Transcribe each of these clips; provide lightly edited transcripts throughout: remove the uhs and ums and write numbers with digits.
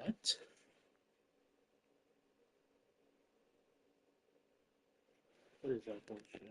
What? What is that bullshit?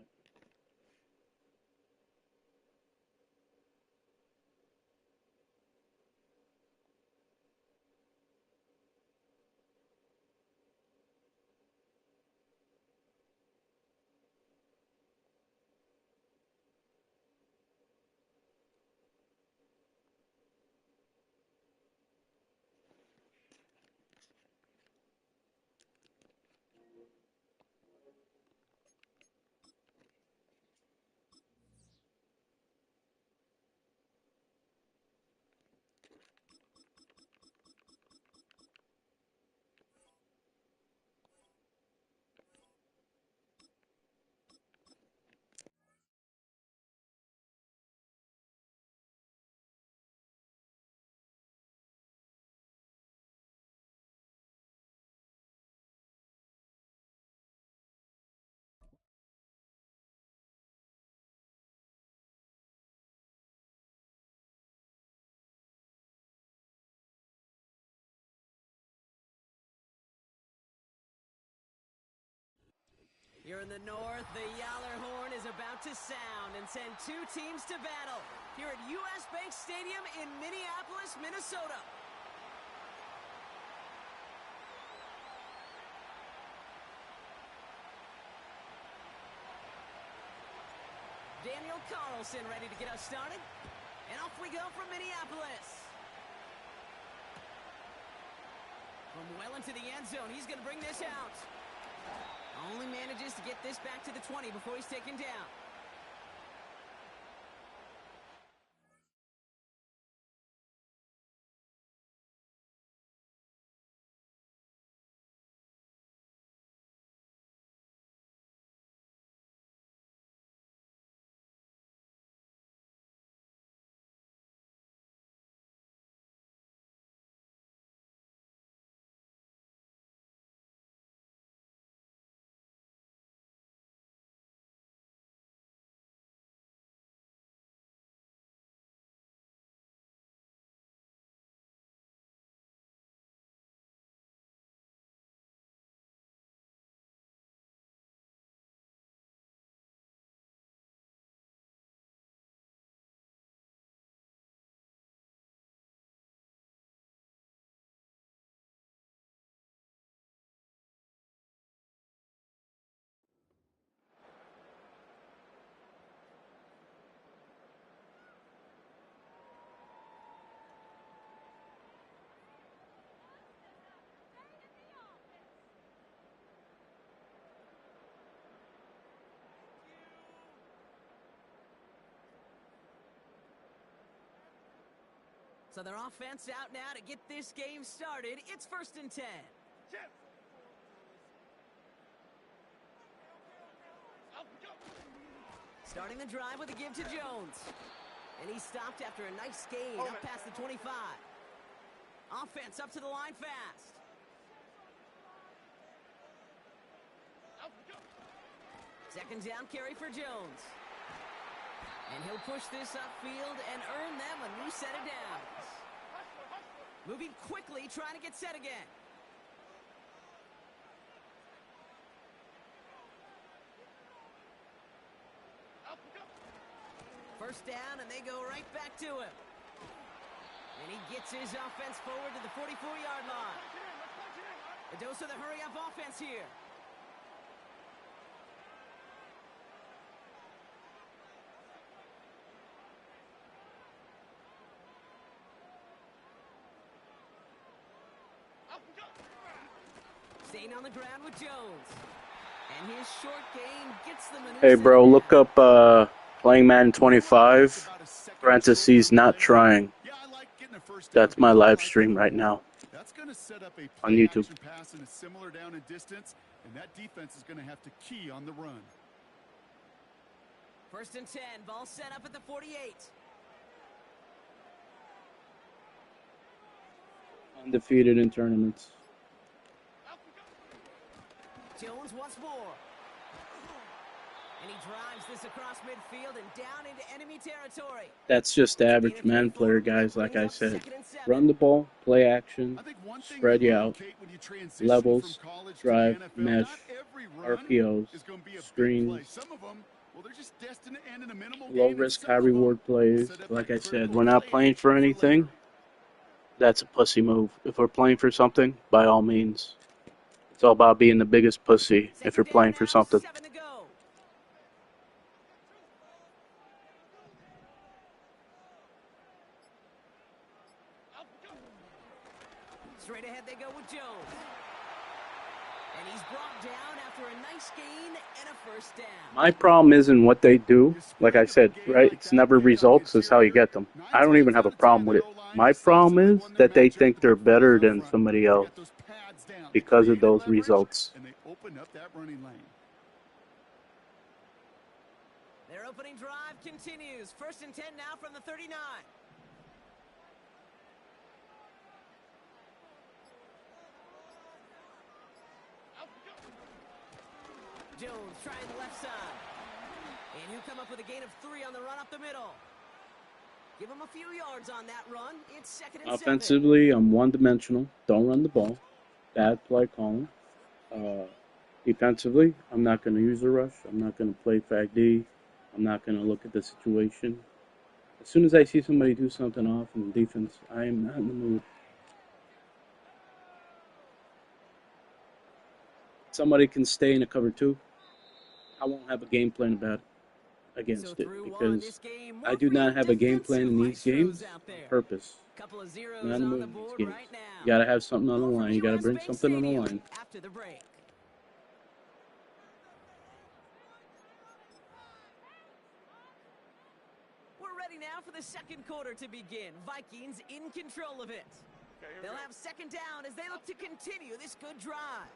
Here in the north, the Yaller horn is about to sound and send two teams to battle here at US Bank Stadium in Minneapolis, Minnesota. Daniel Carlson ready to get us started. And off we go from Minneapolis. From well into the end zone, he's going to bring this out. Only manages to get this back to the 20 before he's taken down. So their offense out now to get this game started. It's 1st and 10. Starting the drive with a give to Jones. And he stopped after a nice gain up past the 25. Offense up to the line fast. Second down carry for Jones. And he'll push this upfield and earn them a new set of downs. Moving quickly, trying to get set again. First down, and they go right back to him. And he gets his offense forward to the 44-yard line. A dose of the hurry-up offense here. Staying on the ground with Jones. And his short gain gets them a new Hey, bro, look up playing Madden 25, parentheses, not trying. That's my live stream right now on YouTube. Pass in a similar down and distance, and that defense is going to have to key on the run. 1st and 10, ball set up at the 48. Undefeated in tournaments. Jones once more. And he he drives this across midfield and down into enemy territory. That's just the average man player, guys. Like I said, run the ball, play action, I think one thing spread you you learn, out, Kate, when you transition levels, from college to the drive, NFL, mesh, not every run RPOs, is going to be a big play. screens, Some of them, well, they're just destined to end in a minimal low gain, and risk, some high of them reward plays. set up Like that I said, critical we're not play playing for later. anything. That's a pussy move. If we're playing for something, by all means. It's all about being the biggest pussy if you're Second down playing for now, something. 7 to go. Straight ahead they go with Jones. And he's brought down after a nice gain and a first down. My problem isn't what they do. Like I said, right? It's never results, it's how you get them. I don't even have a problem with it. My problem is that they think they're better than somebody else because of those results. And they open up that running lane. Their opening drive continues. 1st and 10 now from the 39. Jones trying the left side. And he'll come up with a gain of 3 on the run up the middle. Give him a few yards on that run. It's 2nd and 7. Offensively, I'm one-dimensional. Don't run the ball. Bad play calling. Defensively, I'm not going to use a rush. I'm not going to play fag D. I'm not going to look at the situation. As soon as I see somebody do something off in the defense, I am not in the mood. Somebody can stay in a cover 2. I won't have a game plan about it against it because I do not have a game plan in these games on purpose. Couple of zeros Not in the on mood the in these board games. right now. You gotta have something on the More from line. You gotta US bring Bank something on the Stadium line. after the break. We're ready now for the second quarter to begin. Vikings in control of it. They'll have 2nd down as they look to continue this good drive.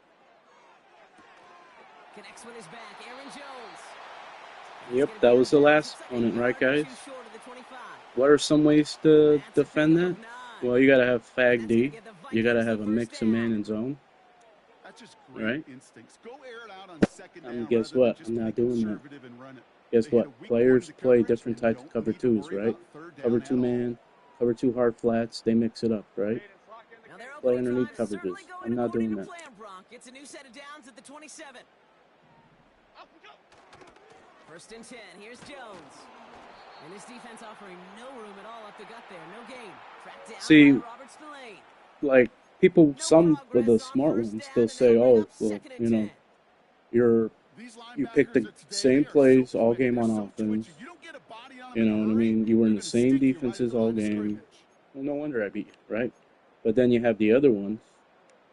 Connects with his back, Aaron Jones. Yep, that was the last opponent, right, guys? What are some ways to defend that? Well, you gotta have fag D. You gotta have a mix of man and zone. That's just Right? instincts. Go air it out on 2nd I mean, down guess rather than what? just I'm be not doing that. conservative and run it. Guess They hit what? a weak point Players in the play coverage different and types of don't cover need to 2s, worry right? about 3rd down Cover at 2 all. man, cover 2 hard flats, they mix it up, right? Now their Play opening underneath drive coverages. certainly going I'm not according doing to that. plan, Bronk. It's a new set of downs at the 27. 1st and 10. Here's Jones. And this defense offering no room at all up the gut there. No gain. Tracked down See, by Robert Spillane. like, people, No some of the progress on smart 1st ones, down, they'll and say, they'll bring oh, up well, 2nd and you 10. know, you picked the same plays all game on offense. You know what I mean? You were in the same defenses all game. Well, no wonder I beat you, right? But then you have the other ones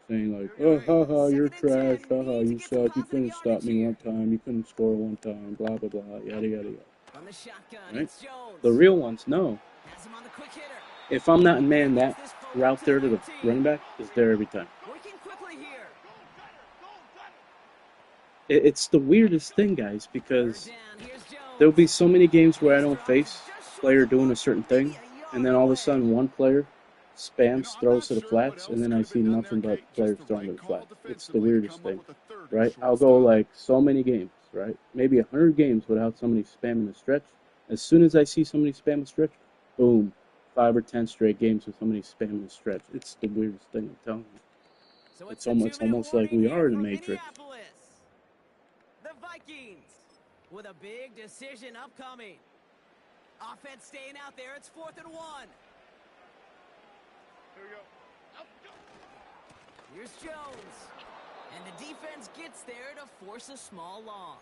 saying like, oh, haha, you're trash, haha, you suck, you couldn't stop me one time, you couldn't score one time, blah, blah, blah, yada, yada, yada. On the shotgun, Right? it's Jones. The real ones know. Has him on the quick hitter. If I'm not in man, that Gets this forward route there to the 19. running back is there every time. Working quickly here. It's the weirdest thing, guys, because Third down, here's Jones. there'll be so many games where I His don't drop face is just a short player of the doing a mark, certain maybe thing, a yard and then all of a away. sudden one player spams, I'm throws not to the sure flats, what and then else I could see have been done nothing there, but Kate. players Just the throwing to right the call flats. It's the defensively to weirdest come up thing, with a 3rd and right? short I'll go stop. like so many games, right? Maybe 100 games without somebody spamming a stretch. As soon as I see somebody spam a stretch, boom, 5 or 10 straight games with somebody spamming a stretch. It's the weirdest thing, I'm telling you. So It's a almost 2-minute like we warning are in the here from Matrix. Minneapolis. The Vikings with a big decision upcoming. Offense staying out there. It's 4th and 1. Here's Jones. And the defense gets there to force a small loss.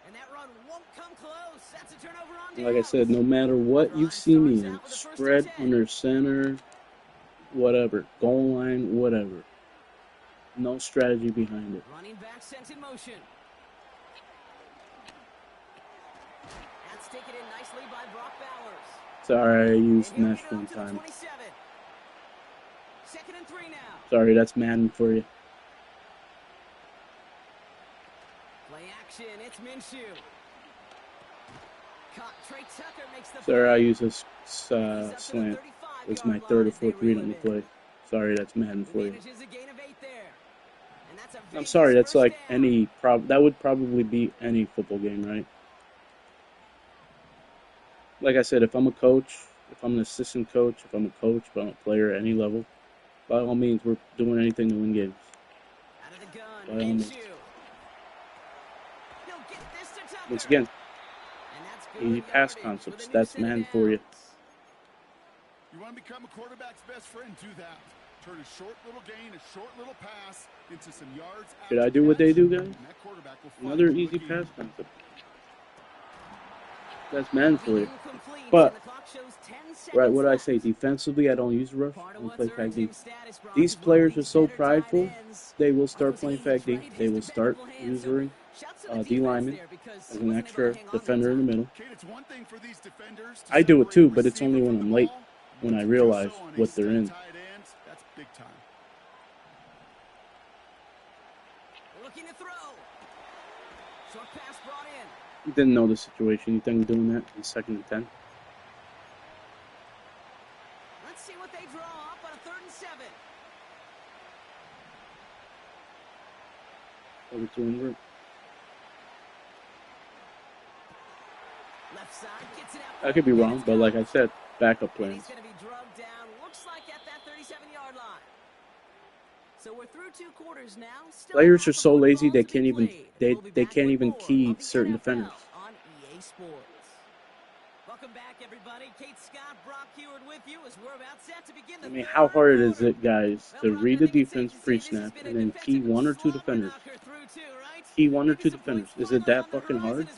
And that run won't come close. That's a turnover on downs. Like I said, no matter what you see me in, spread, under center, whatever, goal line, whatever. No strategy behind it. Running back sent in motion. That's taken in nicely by Brock Bowers. Sorry, I used And he'll mesh get it one up to the time. 27. 2nd and 3 now. Sorry, that's Madden for you. Play action. It's Minshew. Caught. Trey Tucker makes the Sorry, I play. use a He's up to the slant. 35-yard It's my line third or as they fourth read reel on the it in. play. Sorry, that's Madden He for you. manages a gain of 8 there. And that's I'm sorry, that's like any that would probably be any football game, right? Like I said, if I'm a coach, if I'm an assistant coach, if I'm a coach, if I'm a player at any level, by all means, we're doing anything to win games. By all means. Once again, easy pass concepts. That's man for you. You want to become a quarterback's best friend, do that. Turn a short little gain, a short little pass into some yards. Should I do what they do, guys? Another easy pass concept. That's man for you. But, right, what do I say? Defensively, I don't use rush. I don't play fag D. These players are so prideful, they will start playing fag D. They will start using D lineman as an extra defender in the middle. I do it too, but it's only when I'm late, when I realize what they're in. That's big time. Looking to throw. Short pass brought in. You didn't know the situation. You think we're doing that in 2nd and 10? Let's see what they draw up on a 3rd and 7. Over 200. Left side gets it out. I could be wrong, but like I said, backup plans. He's going to be drugged down. Looks like at that 37-yard line. So we're through 2 quarters now. Players are so lazy they can't even can't even key certain defenders. On EA Sports. Welcome back, everybody. Kate Scott, Brock Heward with you as we're about set to begin the I mean, how hard is it, guys, to read the defense pre-snap and then key 1 or 2 defenders? Key 1 or 2 defenders. Is it that fucking hard?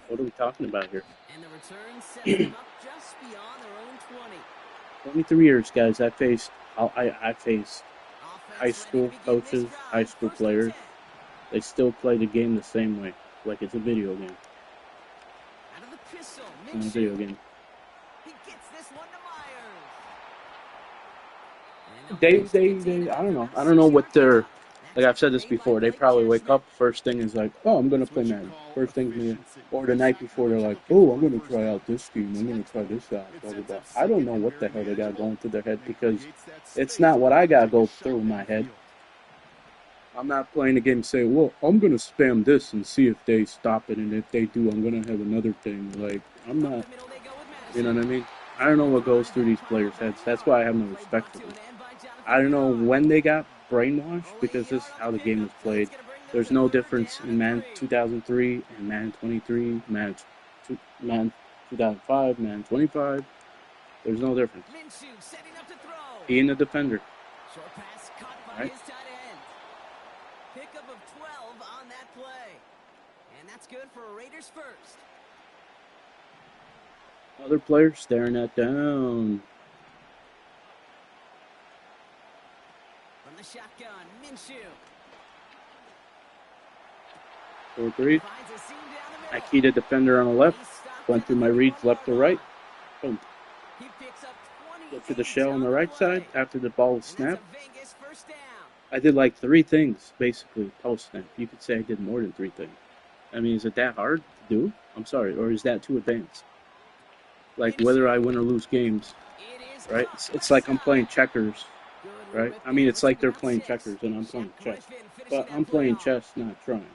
What are we talking about here? And the return sets them up just beyond their own 20. 23 years, guys. I faced high school coaches, high school players. They still play the game the same way, like it's a video game. It's not a video game. They I don't know. I don't know what they're, like I've said this before, they probably wake up, first thing is like, oh, I'm going to play Madden. First thing, or the night before, they're like, oh, I'm going to try out this scheme. I'm going to try this out. Blah, blah, blah. I don't know what the hell they got going through their head because it's not what I got to go through my head. I'm not playing the game and saying, well, I'm going to spam this and see if they stop it. And if they do, I'm going to have another thing. Like, I'm not, you know what I mean? I don't know what goes through these players' heads. That's why I have no respect for them. I don't know when they got brainwashed because this is how the game was played. There's no difference in Madden 2003 and Madden 23, Madden 2005, Madden 25. There's no difference. He and the defender. Right? Pickup of 12 on that play. And that's good for a Raiders first. Other players staring that down. From the shotgun, Minshew. 4-3. I keyed a defender on the left. Went through my reads left to right. Boom. Look for the shell on the right side after the ball was snapped. I did like 3 things, basically, post-snap. You could say I did more than 3 things. I mean, is it that hard to do? I'm sorry. Or is that too advanced? Like, whether I win or lose games, right? It's like I'm playing checkers, right? I mean, it's like they're playing checkers and I'm playing chess. But I'm playing chess, not trying.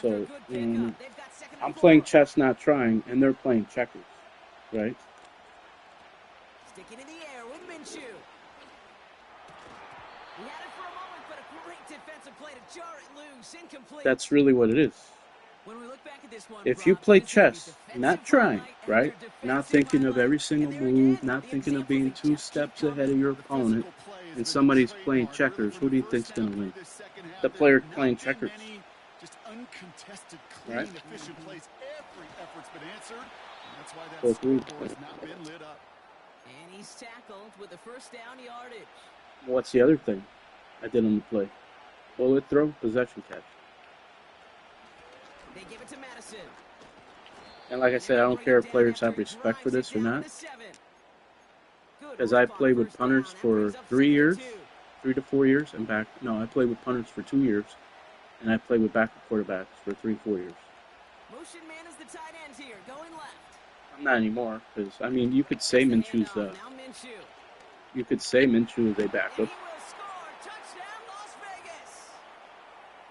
So, you know what I mean? I'm playing chess, not trying, and they're playing checkers, right? Sticking in the air with Minshew. He had it for a moment, but a great defensive play to jar it loose, incomplete. That's really what it is. When we look back at this one, if you play chess, not trying, right? Not thinking of every single move, not thinking of being 2 steps ahead of your opponent, and somebody's playing checkers, who do you think's going to win? The player playing checkers. Just uncontested, clean, right? Efficient plays. Every effort's been answered. And that's why that scoreboard has not been lit up. And he's tackled with the first down yardage. What's the other thing I did on the play? Bullet throw, possession catch. They give it to Madison. And like I said, I don't care if players have respect for this or not. Because I played with punters for 3 years, 3 to 4 years, and I played with punters for 2 years, and I played with backup quarterbacks for 3-4 years. Motion man is the tight end here, going left. I'm not anymore, because I mean, you could say Minshew's you could say Minshew is a backup.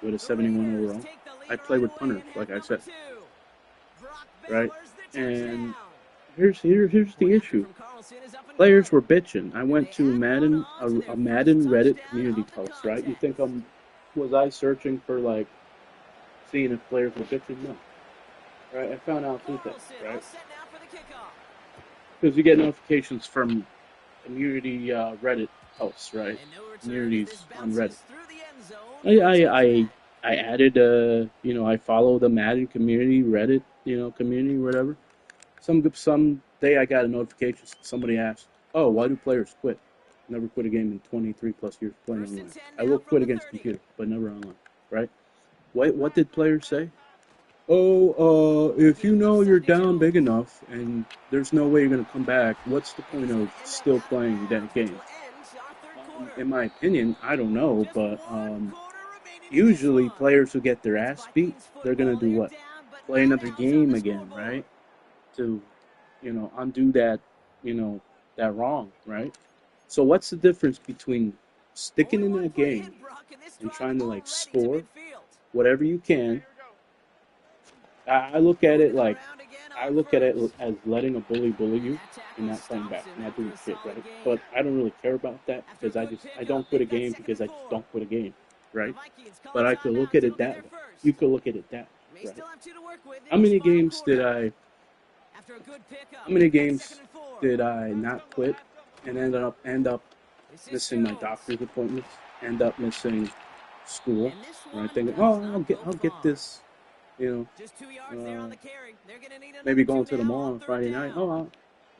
with a 71 overall. I play with punters, like I said, right? And here's the issue. Players were bitching. I went to Madden, a Madden Reddit community post, right? You think was I searching for like seeing if players were bitching? No, right? I found out two things, right? Because you get notifications from community Reddit posts, right? Communities on Reddit. I added I follow the Madden community Reddit community whatever. Some day I got a notification. Somebody asked, "Oh, why do players quit?" Never quit a game in 23 plus years playing online. I will quit against computer, but never online, right? What did players say? Oh, if you know you're down big enough and there's no way you're gonna come back, what's the point of still playing that game? In my opinion, I don't know, but usually players who get their ass beat, they're gonna do what? Play another game again, right? To undo that, that wrong, right? So what's the difference between sticking in that game and trying to like score whatever you can? I look at it like I look at it as letting a bully you and not playing back, not doing shit, right? But I don't really care about that because I don't quit a game because I just don't quit a game, right? But I could look at it that way. You could look at it that way, right? How many games did I How many games did I not quit and end up missing my doctor's appointments? End up missing school, right? Thinking, oh, I'll get this, you maybe going to the mall on Friday night. Oh,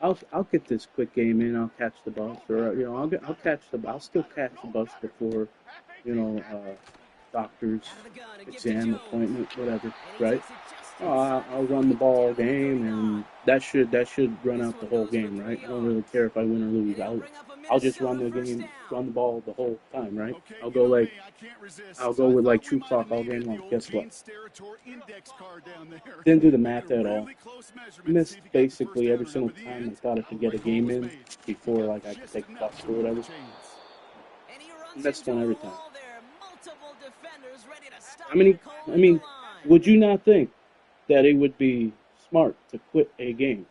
I'll get this quick game in. I'll catch the bus, or I'll still catch the bus before, you know, doctor's exam appointment, whatever, right? Oh, I'll run the ball game, and that should run out the whole game, right? I don't really care if I win or lose. I'll just run the game, run the ball the whole time, right? I'll go with like 2 clock all game long. Guess what? Didn't do the math at all. Missed basically every single time I thought I could get a game in before like I could take a bus or whatever. Missed one every time. I mean, would you not think that it would be smart to quit a game?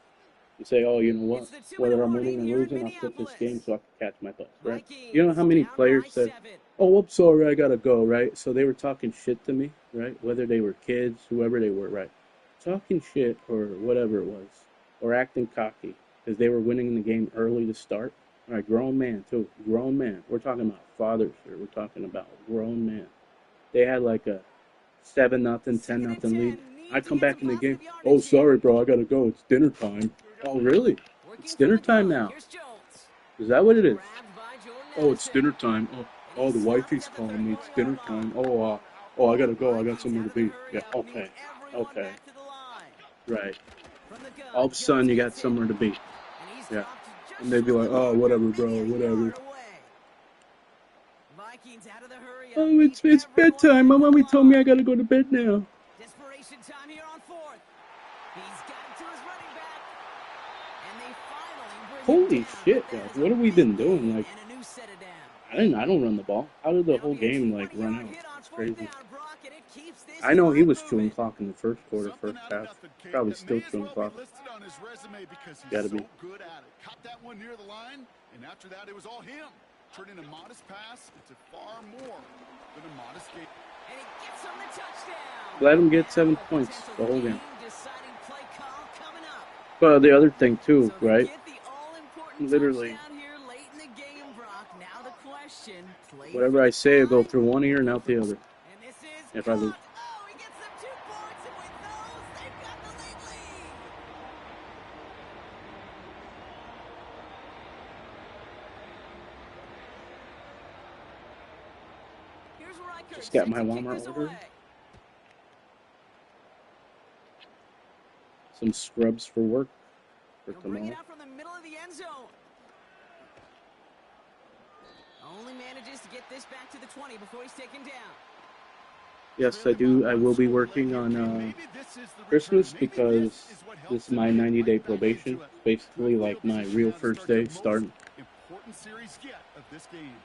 You say, oh, you know what? Whether I'm winning or losing, I'll quit this game so I can catch my bus, right? You know how many players said, oh, I'm sorry, I gotta go, right? So they were talking shit to me, right? Whether they were kids, whoever they were, right? Talking shit or whatever it was, or acting cocky because they were winning the game early to start. All right, grown man too, grown man. We're talking about fathers here. We're talking about grown man. They had like a 7-0, 10-0 lead. I come back in the game. Oh, sorry, bro, I gotta go. It's dinner time. Oh, really? It's dinner time now. Is that what it is? Oh, it's dinner time. Oh, the wifey's calling me. It's dinner time. Oh, I gotta go. I got somewhere to be. Yeah, okay, right. All of a sudden, you got somewhere to be. Yeah, and they'd be like, oh, whatever, bro, whatever. Oh, it's bedtime. My mommy told me I gotta go to bed now. Desperation time here on fourth. He's got it to his running back. And they finally bring Holy shit, guys! What have we been doing? Like, I don't run the ball. How did the whole game like run out? It's crazy. I know he was chewing clock in the first quarter, first half. Probably still chewing clock. Gotta be. Caught that one near the line, and after that it was all him. Turning a modest pass into far more than a modest game. And he gets him the touchdown. Let him get 7 points the whole game. But the other thing too, right? Literally, whatever I say will go through one ear and out the other. If I lose. Just got my Walmart order. Some scrubs for work for tomorrow. Only manages to get this back to the 20 before he's taken down. Yes, I do. I will be working on Christmas because this is my 90-day probation. Basically, like my real first day starting. Important series yet of this game.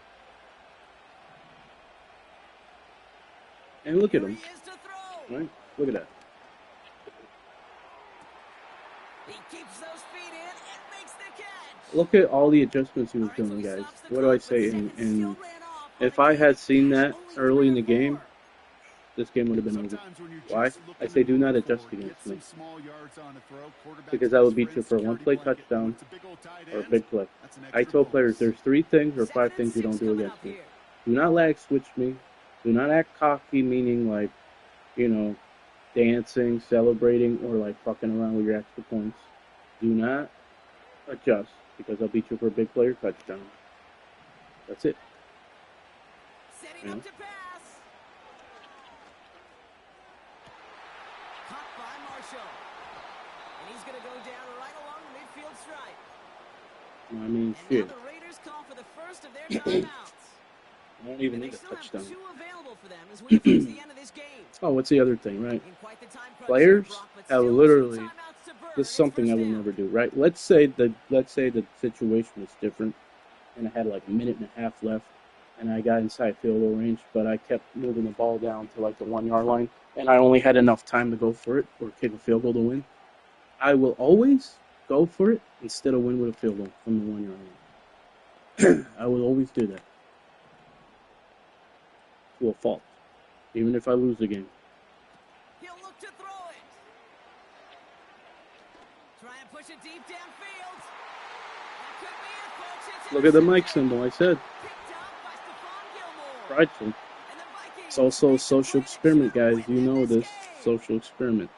And look at Here him, he is to throw. right? Look at that. He keeps those feet in and makes the catch. Look at all the adjustments he All was right, so doing, he guys. stops the What do I clock, but say? seconds still ran off on If a I game had seen that's that only early 3 in or the 4. game, this game would have been over. Sometimes when you're Why? just I looking say to do move not it adjust forward, get against me. some small yards on a throw, quarterback's Because I would best beat you friend, for a security one-play blanket. And when touchdown it's a big old tight or a end, big play. that's an I extra told players bonus. there's 3 things or 5 2nd and things you 6 don't do coming against up me. here. Do not lag switch me. Do not act cocky, meaning like, dancing, celebrating, or like fucking around with your extra points. Do not adjust because I'll beat you for a big play or touchdown. That's it. Setting up to pass. Caught by Marshall. And he's going to go down right along the midfield stripe. I mean, And shit. now the Raiders call for the first of their timeouts. I don't even And need they a still touchdown. have 2 available for them as we approach the end of this game. Oh, what's the other thing, right? In quite the time crunch Players here, Brock, but have still 2 literally timeouts to burn. this is It's something I first will down. never do, right? Let's say the situation was different and I had like a minute and a half left and I got inside field goal range, but I kept moving the ball down to like the 1 yard line and I only had enough time to go for it or kick a field goal to win. I will always go for it instead of win with a field goal from the 1 yard line. I will always do that. To a fault. Even if I lose the game. He'll look to throw it. Try and push it deep downfield. That could be it, folks. It's Look at the mic intercepted. symbol, I said. Picked up by Stephon Gilmore. Prideful. And the Vikings It's also a make the social play that experiment, should guys. win You them know this game. social experiment.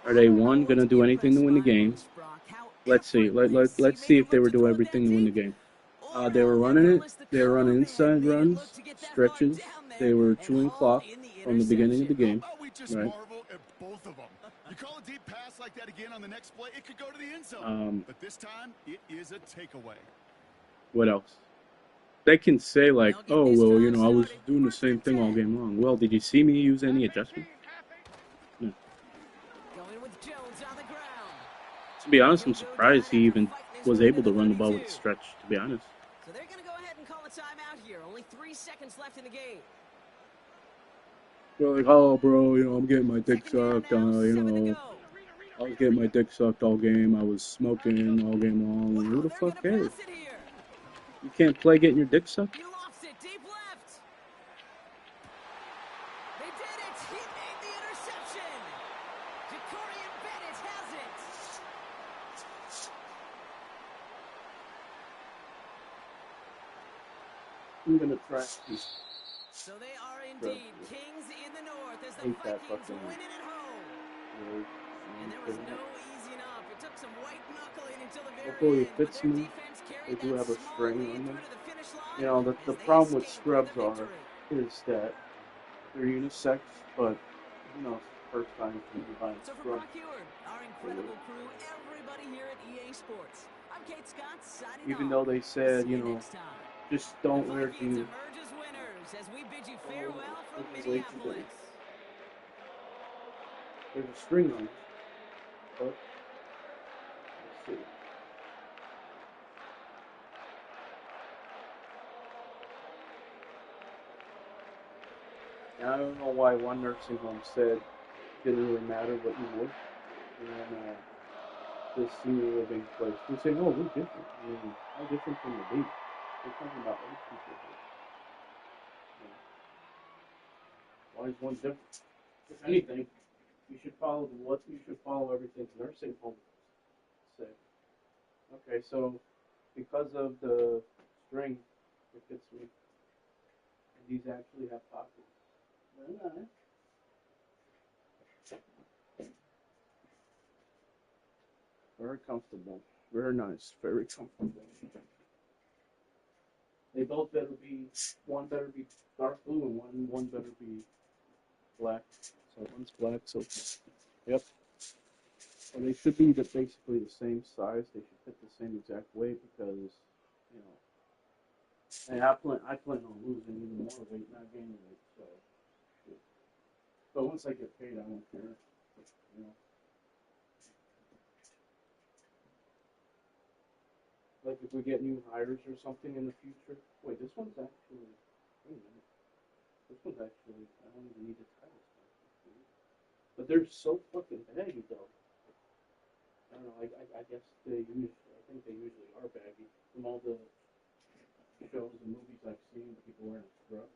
Are I they don't know one what gonna to do be anything to impressed win the by game? most, Brock. How Let's see. effortless Let's he see made if the they look were to doing throw it that everything to win the deep. game. Or They were how running it. effortless the They were running comeback inside made it look runs, to get that far stretches. down there They were and chewing haul clock in the from the beginning of the interception. game, How about we just right? marvel at both of them? You call a deep pass like that again on the next play, it could go to the end zone. But this time, it is a takeaway. What else? They can say like, They'll get oh this well, drive I was started. doing the First same and thing all 10. game long. Well, did you see me use any adjustment? No. Going with Jones on the ground. To be honest, He'll I'm go surprised down he after even fighting his was way able to to the run the ball 32. with a stretch. To be honest. So they're going to go ahead and call a timeout here. Only 3 seconds left in the game. They're like, oh, bro, I'm getting my dick Second down sucked. now, 7 to go. I was getting my dick sucked all game. I was smoking all game long. Who Wow, the they're fuck going to cares? pass it here. You can't play getting your dick sucked? He lofts it deep left. They did it. He made the interception. Jacorian Bennett has it. I'm gonna try. So they are indeed kings in the north as the Hate that Vikings fucking- win it at home. And there was no easing up. It took some white knuckling until the very Hopefully it end, but fits their me. defense They carried do that have a small string lead on them. through to the finish line The as they problem with escaped scrubs with a victory. is that they're unisex, but first time for me buying So for scrubs. Brock Heward, our incredible crew, everybody here at EA Sports, I'm Kate Scott signing Even off. though they said, See you next time. just don't The wear Vikings jeans. emerge as winners as we bid you farewell from This is way too big. Minneapolis. There's a string on it. But let's see. And I don't know why one nursing home said it didn't really matter what you wore. And this senior living place, they say, no, we're different. I mean, how different can you be? We're talking about other people here. Why is one different? If anything, you should follow everything nursing homes say. Okay, so because of the string, it fits me. And these actually have pockets. Very nice. Very comfortable. Very nice. Very comfortable. They both one better be dark blue and one better be black. So one's black, so yep. So they should be basically the same size. They should fit the same exact weight because, and I plan on losing even more weight, not gaining weight. So, but once I get paid, I won't care. Like if we get new hires or something in the future. Wait, this one's actually. Wait a minute. This one's actually, I don't even need to tie this one. But they're so fucking baggy, though. I don't know, I guess I think they usually are baggy. From all the shows and movies I've seen, people wearing scrubs.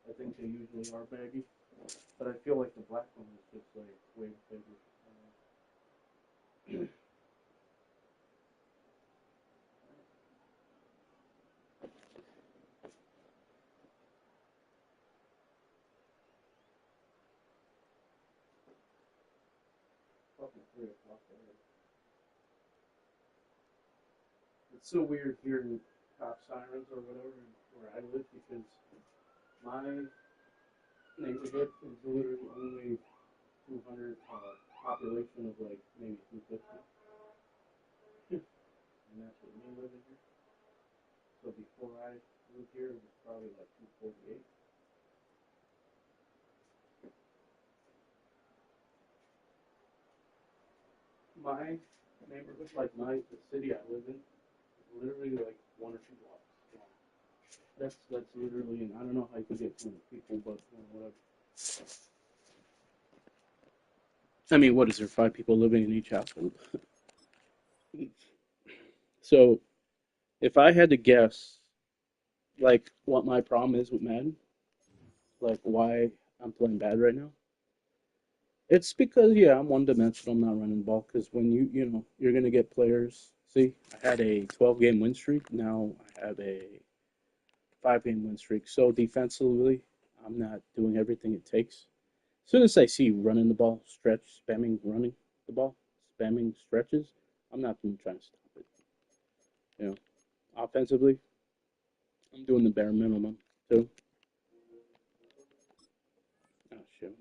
I think they usually are baggy. But I feel like the black one is just like way bigger. Fucking 3 o'clock already. It's so weird hearing cop sirens or whatever where I live because my neighborhood is literally only 200 population of like maybe 250, and that's with me living here. So before I moved here, it was probably like 248. My neighborhood, like the city I live in, is literally like 1 or 2 blocks long. That's literally, and I don't know how you can get 200 people, but whatever. I mean, what is there? 5 people living in each household. So if I had to guess, like what my problem is with Madden, like why I'm playing bad right now, it's because yeah, I'm one dimensional. I'm not running the ball because when you're gonna get players. See, I had a 12 game win streak. Now I have a 5 game win streak. So defensively, I'm not doing everything it takes. As soon as I see running the ball, stretch, spamming, running the ball, spamming stretches, I'm not even trying to stop it. You know, offensively, I'm doing the bare minimum too. Oh shit,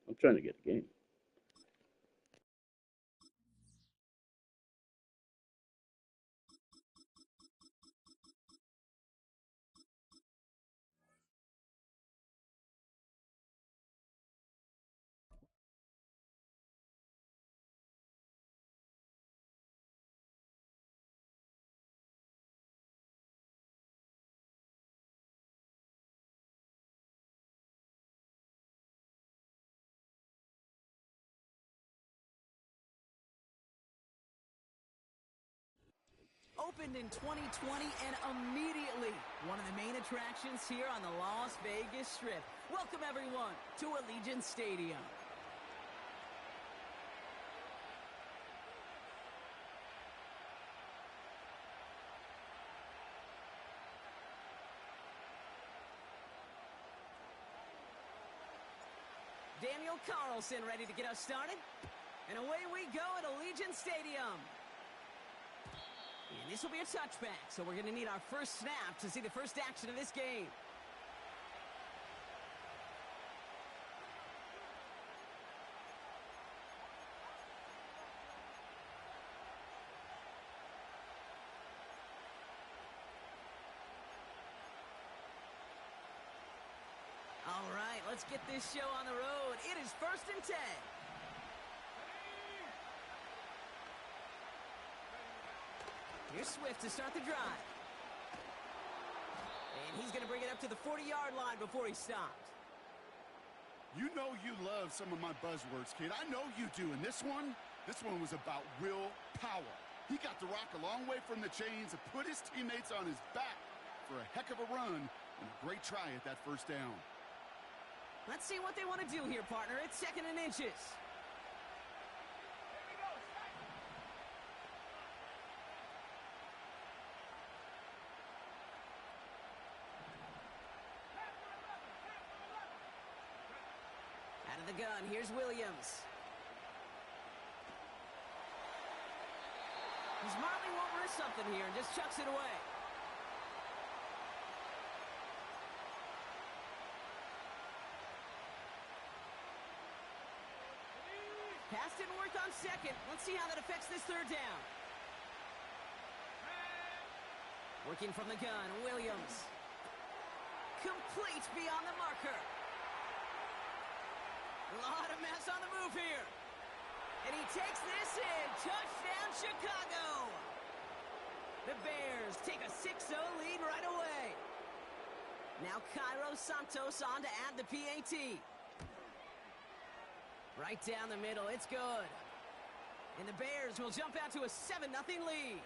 I'm trying to get a game. Opened in 2020 and immediately one of the main attractions here on the Las Vegas Strip. Welcome everyone to Allegiant Stadium. Daniel Carlson ready to get us started. And away we go at Allegiant Stadium. And this will be a touchback, so we're going to need our first snap to see the first action of this game. All right, let's get this show on the road. It is 1st and 10. Here's Swift to start the drive. And he's going to bring it up to the 40-yard line before he stopped. You know you love some of my buzzwords, kid. I know you do. And this one was about will power. He got the rock a long way from the chains and put his teammates on his back for a heck of a run and a great try at that first down. Let's see what they want to do here, partner. It's 2nd and inches. Out of the gun, here's Williams. He's smartly won't risk something here and just chucks it away. Pass didn't work on 2nd. Let's see how that affects this 3rd down. Working from the gun, Williams. Complete beyond the marker. A lot of mess on the move here. And he takes this in. Touchdown, Chicago. The Bears take a 6-0 lead right away. Now Cairo Santos on to add the PAT. Right down the middle, it's good. And the Bears will jump out to a 7-0 lead.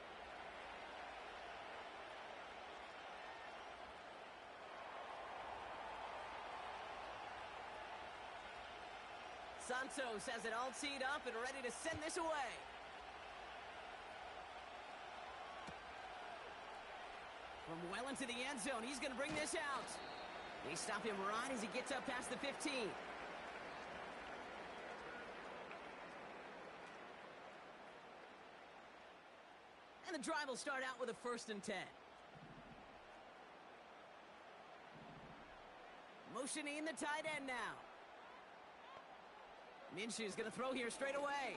Santos has it all teed up and ready to send this away. From well into the end zone, he's going to bring this out. They stop him right as he gets up past the 15. And the drive will start out with a 1st and 10. Motioning the tight end now. Minshew's going to throw here straight away.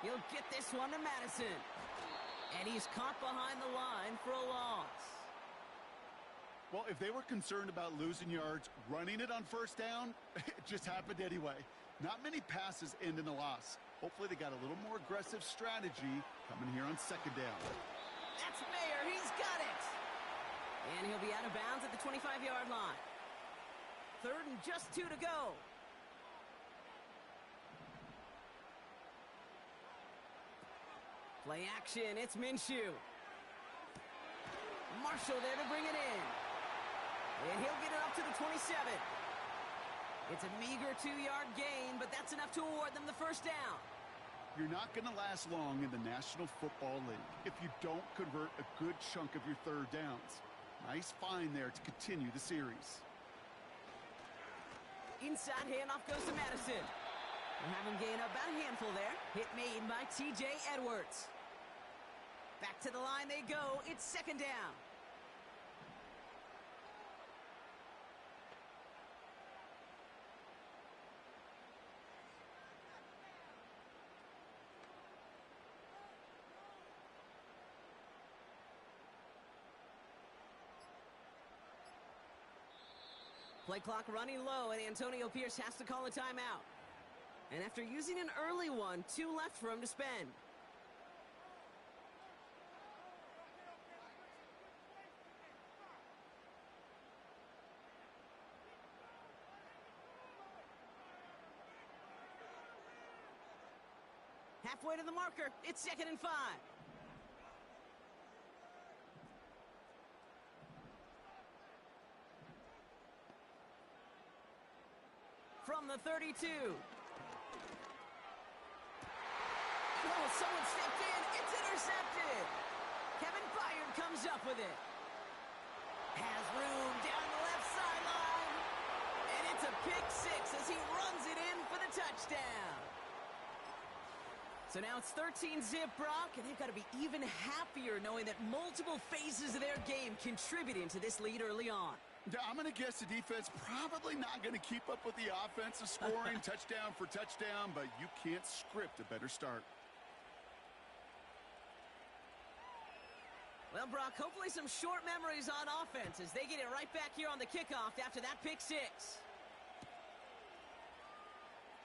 He'll get this one to Madison. And he's caught behind the line for a loss. Well, if they were concerned about losing yards, running it on 1st down, it just happened anyway. Not many passes end in a loss. Hopefully they got a little more aggressive strategy coming here on 2nd down. That's Mayer. He's got it. And he'll be out of bounds at the 25-yard line. 3rd and just 2 to go. Play action, it's Minshew. Marshall there to bring it in. And he'll get it up to the 27. It's a meager 2-yard gain, but that's enough to award them the 1st down. You're not going to last long in the National Football League if you don't convert a good chunk of your 3rd downs. Nice find there to continue the series. Inside handoff goes to Madison. We'll have him gain about a handful there. Hit made by T.J. Edwards. Back to the line they go. It's 2nd down. Play clock running low, and Antonio Pierce has to call a timeout. And after using an early one, 2 left for him to spend. Halfway to the marker, it's 2nd and 5. From the 32. Oh, someone stepped in. It's intercepted. Kevin Byard comes up with it. Has room down the left sideline. And it's a pick 6 as he runs it in for the touchdown. So now it's 13-zip, Brock, and they've got to be even happier knowing that multiple phases of their game contributing to this lead early on. I'm going to guess the defense probably not going to keep up with the offensive scoring touchdown for touchdown, but you can't script a better start. Well, Brock, hopefully some short memories on offense as they get it right back here on the kickoff after that pick 6.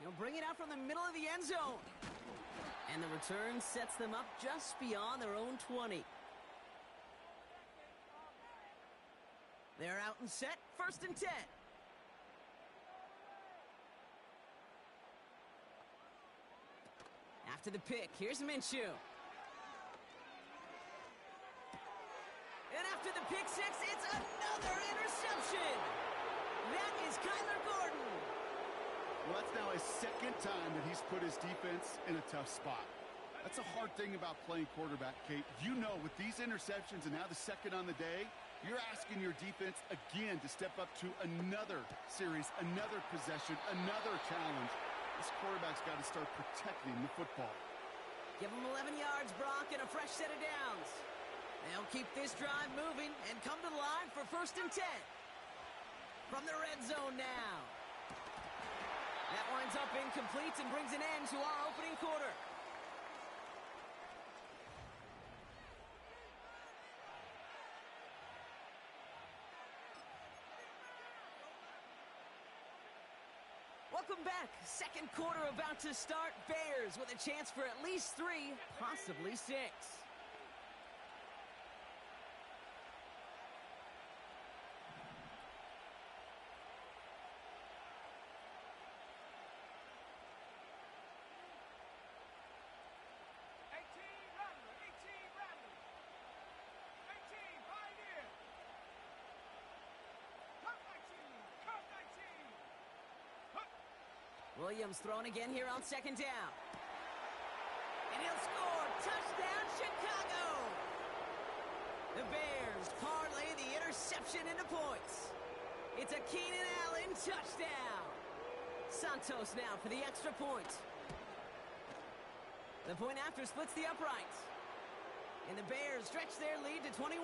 He'll bring it out from the middle of the end zone. And the return sets them up just beyond their own 20. They're out and set, 1st and 10. After the pick, here's Minshew. And after the pick 6, it's another interception. That is Kyler Gordon. Well, that's now his 2nd time that he's put his defense in a tough spot. That's a hard thing about playing quarterback, Kate. You know, with these interceptions and now the 2nd on the day, you're asking your defense again to step up to another series, another possession, another challenge. This quarterback's got to start protecting the football. Give him 11 yards, Brock, and a fresh set of downs. They'll keep this drive moving and come to the line for 1st and 10. From the red zone now. That winds up incomplete and brings an end to our opening quarter. Welcome back. 2nd quarter about to start. Bears with a chance for at least 3, possibly 6. Williams throwing again here on second down. And he'll score. Touchdown, Chicago! The Bears parlay the interception into points. It's a Keenan Allen touchdown. Santos now for the extra point. The point after splits the uprights. And the Bears stretch their lead to 21.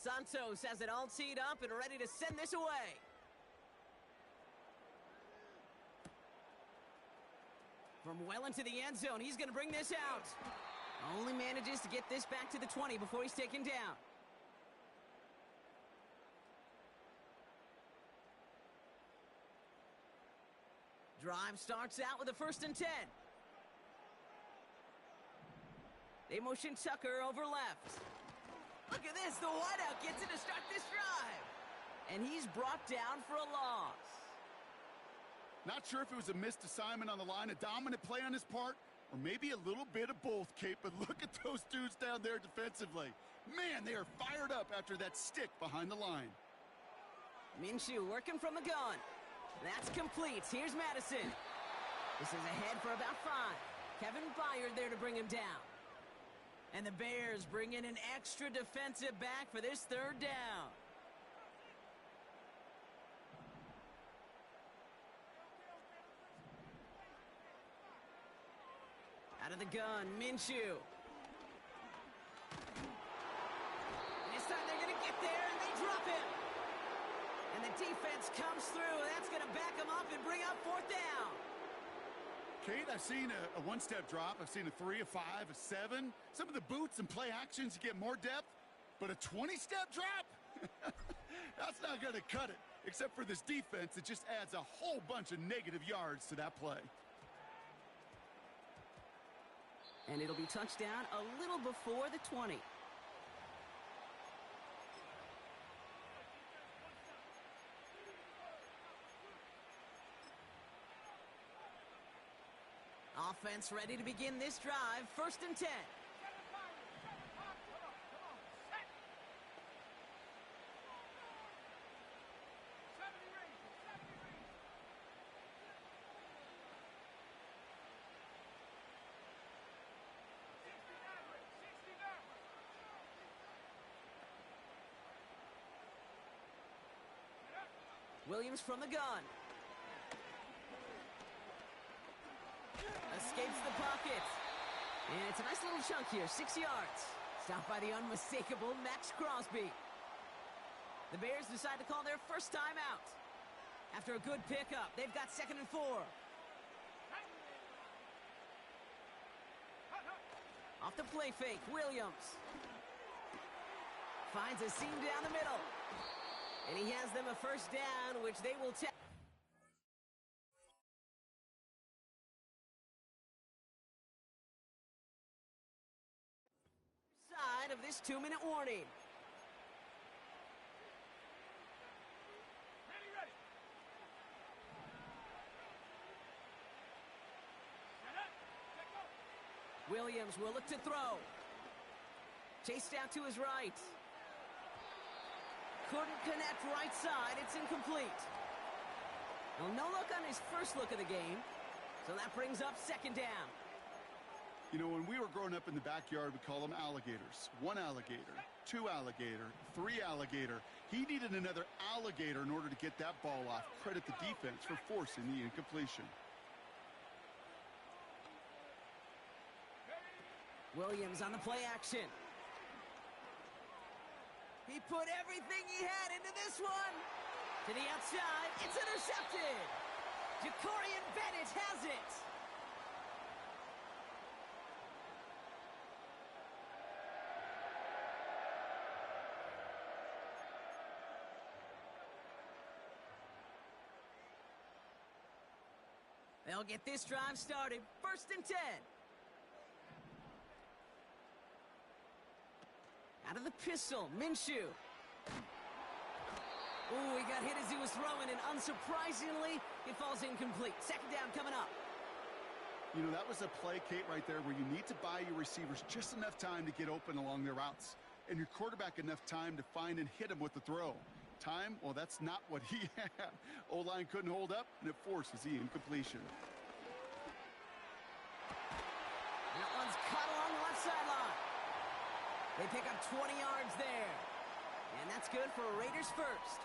Santos has it all teed up and ready to send this away. From well into the end zone, he's going to bring this out. Only manages to get this back to the 20 before he's taken down. Drive starts out with a 1st and 10. They motion Tucker over left. Look at this, the wideout gets it to start this drive. And he's brought down for a loss. Not sure if it was a missed assignment on the line, a dominant play on his part, or maybe a little bit of both, Kate, but look at those dudes down there defensively. Man, they are fired up after that stick behind the line. Minshew working from the gun. That's complete. Here's Madison. This is ahead for about 5. Kevin Byard there to bring him down. And the Bears bring in an extra defensive back for this 3rd down. Out of the gun, Minshew. And this time they're going to get there, and they drop him. And the defense comes through, and that's going to back him up and bring up 4th down. Kate, I've seen a one-step drop. I've seen a 3, a 5, a 7. Some of the boots and play actions, you get more depth. But a 20-step drop? That's not going to cut it. Except for this defense, it just adds a whole bunch of negative yards to that play. And it'll be touchdown a little before the 20. Offense ready to begin this drive. 1st and 10. Williams from the gun. Escapes the pocket. And it's a nice little chunk here, 6 yards. Stopped by the unmistakable Max Crosby. The Bears decide to call their first time out. After a good pickup, they've got 2nd and 4. Off the play fake, Williams. Finds a seam down the middle. And he has them a 1st down, which they will take. Side of this 2-minute warning. Ready. Williams will look to throw. Chased out to his right. Couldn't connect right side. It's incomplete. Well, no look on his first look of the game. So that brings up 2nd down. You know, when we were growing up in the backyard, we call them alligators. 1 alligator, 2 alligator, 3 alligator. He needed another alligator in order to get that ball off. Credit the defense for forcing the incompletion. Williams on the play action. He put everything he had into this one. To the outside, it's intercepted. Jacorian Bennett has it. They'll get this drive started. 1st and 10. Out of the pistol, Minshew. Ooh, he got hit as he was throwing, and unsurprisingly, it falls incomplete. Second down coming up. You know, that was a play, Kate, right there where you need to buy your receivers just enough time to get open along their routes, and your quarterback enough time to find and hit him with the throw. Time, well, that's not what he had. O-line couldn't hold up, and it forces the incompletion. And that one's caught along the left sideline. They pick up 20 yards there. And that's good for Raiders first.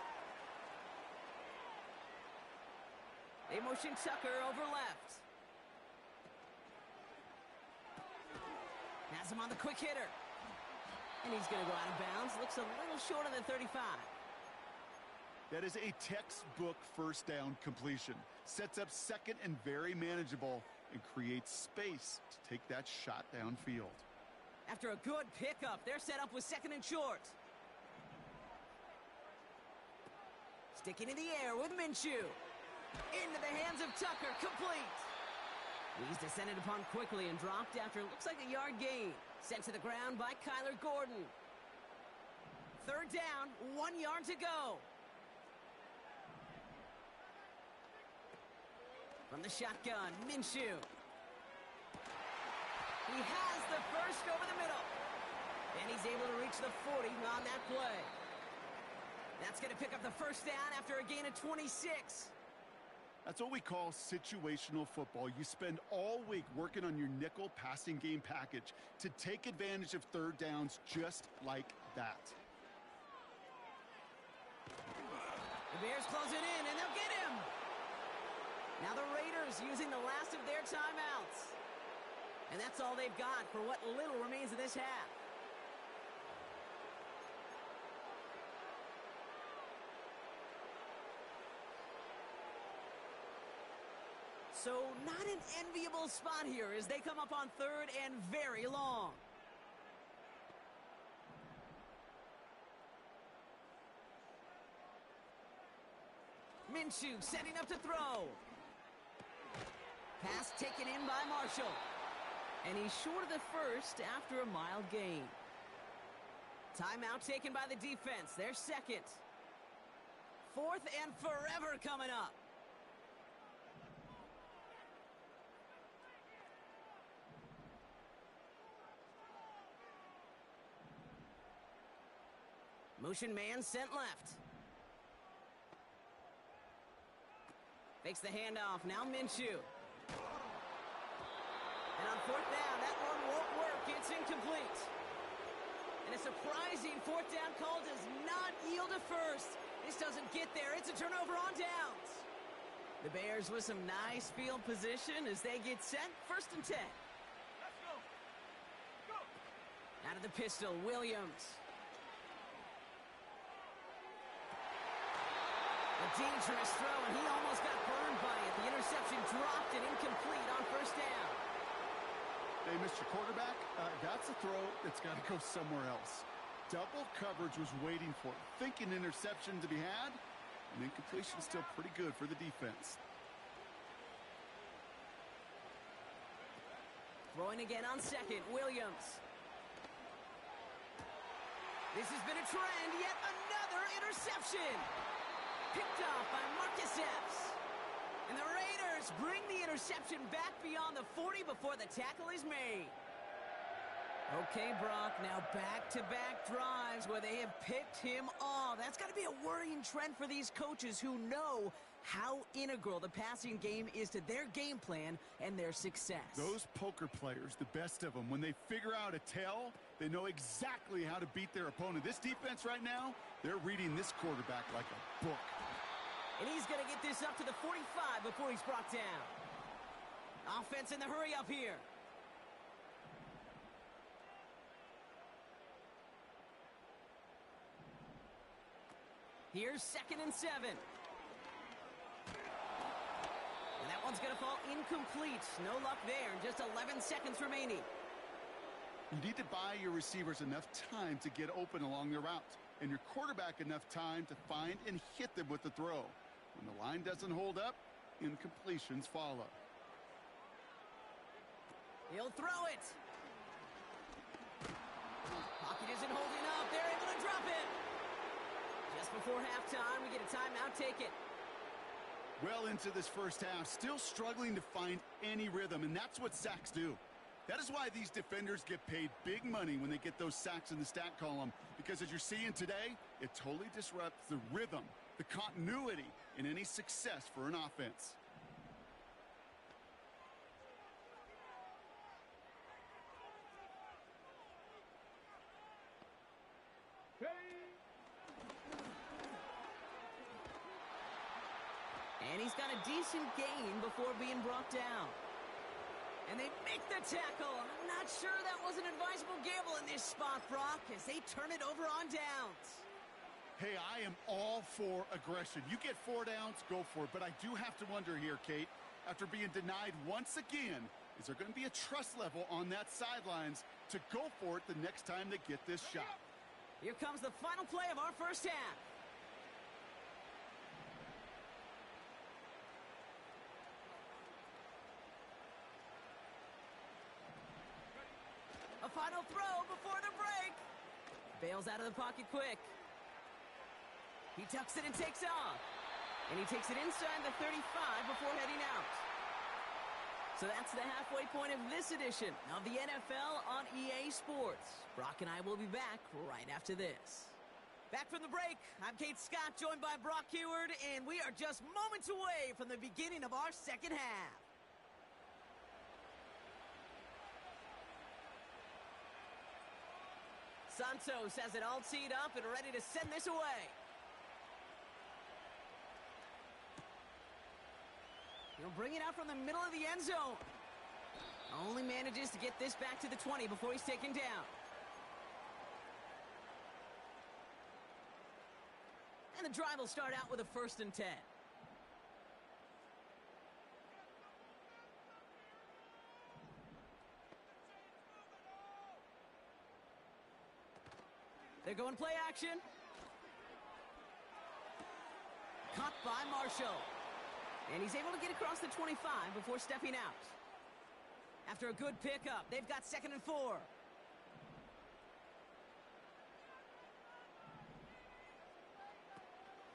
They motion Tucker over left. Has him on the quick hitter. And he's going to go out of bounds. Looks a little short of the 35. That is a textbook first down completion. Sets up second and very manageable and creates space to take that shot downfield. After a good pickup, they're set up with second and short. Sticking in the air with Minshew. Into the hands of Tucker, complete. He's descended upon quickly and dropped after it looks like a yard gain. Sent to the ground by Kyler Gordon. Third down, 1 yard to go. From the shotgun, Minshew. He has the first over the middle. And he's able to reach the 40 on that play. That's going to pick up the first down after a gain of 26. That's what we call situational football. You spend all week working on your nickel passing game package to take advantage of third downs just like that. The Bears close it in, and they'll get him. Now the Raiders using the last of their timeouts. And that's all they've got for what little remains of this half. So not an enviable spot here as they come up on third and very long. Minshew setting up to throw. Pass taken in by Marshall. And he's short of the first after a mild gain. Timeout taken by the defense. Their second. Fourth and forever coming up. Motion man sent left. Fakes the handoff. Now Minshew. And on fourth down, that one won't work. It's incomplete. And a surprising fourth down call does not yield a first. This doesn't get there. It's a turnover on downs. The Bears with some nice field position as they get set. First and 10. Let's go. Go. Out of the pistol, Williams. A dangerous throw, and he almost got burned by it. The interception dropped and incomplete on first down. Hey, Mr. Quarterback, that's a throw that's got to go somewhere else. Double coverage was waiting for it. Thinking interception to be had, and incompletion still pretty good for the defense. Throwing again on second, Williams. This has been a trend, yet another interception. Picked off by Marcus Epps. And the Raiders bring the interception back beyond the 40 before the tackle is made. Okay, Brock, now back-to-back drives where they have picked him off. That's got to be a worrying trend for these coaches who know how integral the passing game is to their game plan and their success. Those poker players, the best of them, when they figure out a tell, they know exactly how to beat their opponent. This defense right now, they're reading this quarterback like a book. And he's going to get this up to the 45 before he's brought down. Offense in the hurry up here. Here's 2nd and 7. And that one's going to fall incomplete. No luck there. Just 11 seconds remaining. You need to buy your receivers enough time to get open along their route, and your quarterback enough time to find and hit them with the throw. When the line doesn't hold up, incompletions follow. He'll throw it. Pocket isn't holding up. They're able to drop it. before halftime. We get a timeout. Take it. Well into this first half, still struggling to find any rhythm, and that's what sacks do. That is why these defenders get paid big money when they get those sacks in the stat column, because as you're seeing today, it totally disrupts the rhythm, the continuity, and any success for an offense. And he's got a decent gain before being brought down. And they make the tackle. I'm not sure that was an advisable gamble in this spot, Brock, as they turn it over on downs. Hey, I am all for aggression. You get 4 downs, go for it. But I do have to wonder here, Kate, after being denied once again, is there going to be a trust level on that sidelines to go for it the next time they get this shot? Here comes the final play of our first half. A final throw before the break. Bails out of the pocket quick. He tucks it and takes off. And he takes it inside the 35 before heading out. So that's the halfway point of this edition of the NFL on EA Sports. Brock and I will be back right after this. Back from the break, I'm Kate Scott, joined by Brock Heward, and we are just moments away from the beginning of our second half. Santos has it all teed up and ready to send this away. He'll bring it out from the middle of the end zone. Only manages to get this back to the 20 before he's taken down. And the drive will start out with a 1st and 10. They're going play action. Caught by Marshall. And he's able to get across the 25 before stepping out. After a good pickup, they've got 2nd and 4.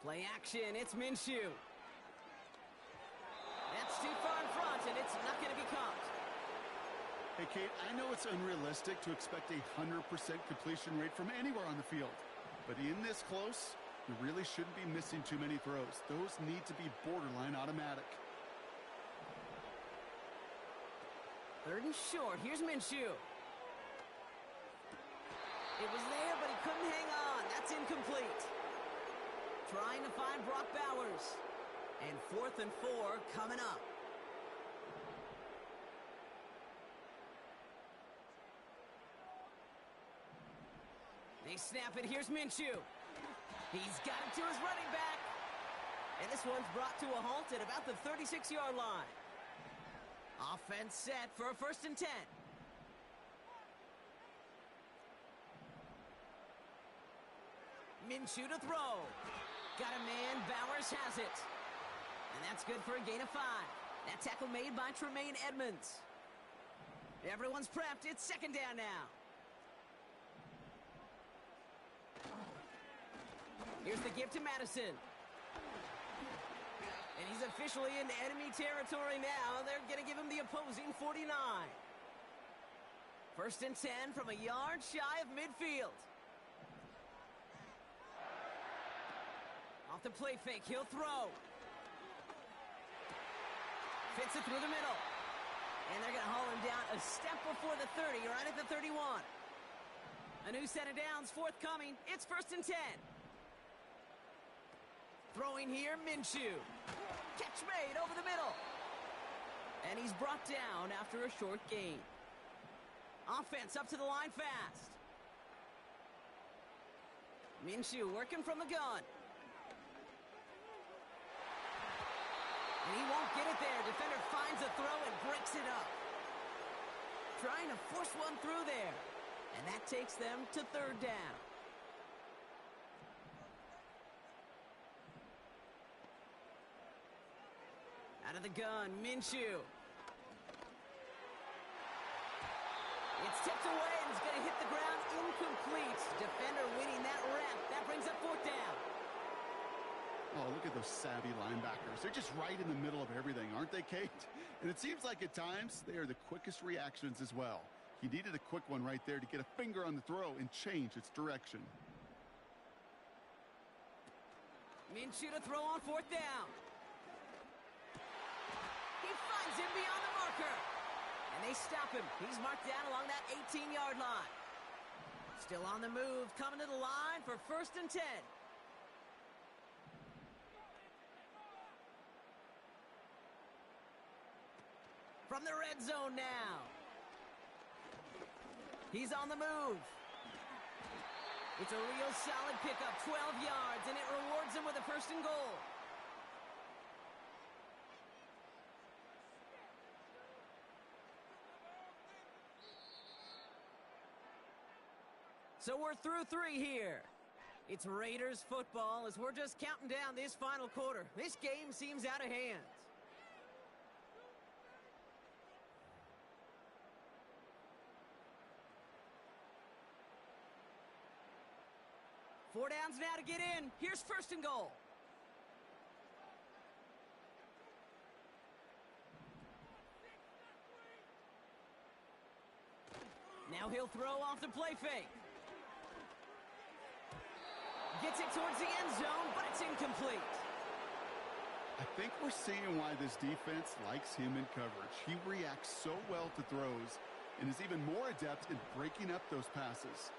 Play action, it's Minshew. That's too far in front, and it's not going to be caught. Hey, Kate, I know it's unrealistic to expect a 100% completion rate from anywhere on the field. But in this close, you really shouldn't be missing too many throws. Those need to be borderline automatic. 3rd and short. Here's Minshew. It was there, but he couldn't hang on. That's incomplete. Trying to find Brock Bowers. And 4th and 4 coming up. They snap it. Here's Minshew. He's got it to his running back. And this one's brought to a halt at about the 36-yard line. Offense set for a 1st and 10. Minshew to throw. Got a man. Bowers has it. And that's good for a gain of 5. That tackle made by Tremaine Edmonds. Everyone's prepped. It's 2nd down now. Here's the give to Madison. And he's officially in enemy territory now. They're going to give him the opposing 49. 1st and 10 from a yard shy of midfield. Off the play fake, he'll throw. Fits it through the middle. And they're going to haul him down a step before the 30, right at the 31. A new set of downs forthcoming. It's 1st and 10. Throwing here, Minshew. Catch made over the middle. And he's brought down after a short gain. Offense up to the line fast. Minshew working from the gun. And he won't get it there. Defender finds a throw and breaks it up. Trying to force one through there. And that takes them to 3rd down. Out of the gun, Minshew. It's tipped away and it's going to hit the ground incomplete. Defender winning that rep. That brings up 4th down. Oh, look at those savvy linebackers. They're just right in the middle of everything, aren't they, Kate? And it seems like at times they are the quickest reactions as well. He needed a quick one right there to get a finger on the throw and change its direction. Minshew to throw on 4th down. He finds him beyond the marker. And they stop him. He's marked down along that 18-yard line. Still on the move, coming to the line for 1st and 10. From the red zone now. He's on the move. It's a real solid pickup, 12 yards, and it rewards him with a 1st and goal. So we're through 3 here. It's Raiders football as we're just counting down this final quarter. This game seems out of hand. Four downs now to get in. Here's 1st and goal. Now he'll throw off the play fake. Gets it towards the end zone, but it's incomplete. I think we're seeing why this defense likes him in coverage. He reacts so well to throws and is even more adept in breaking up those passes.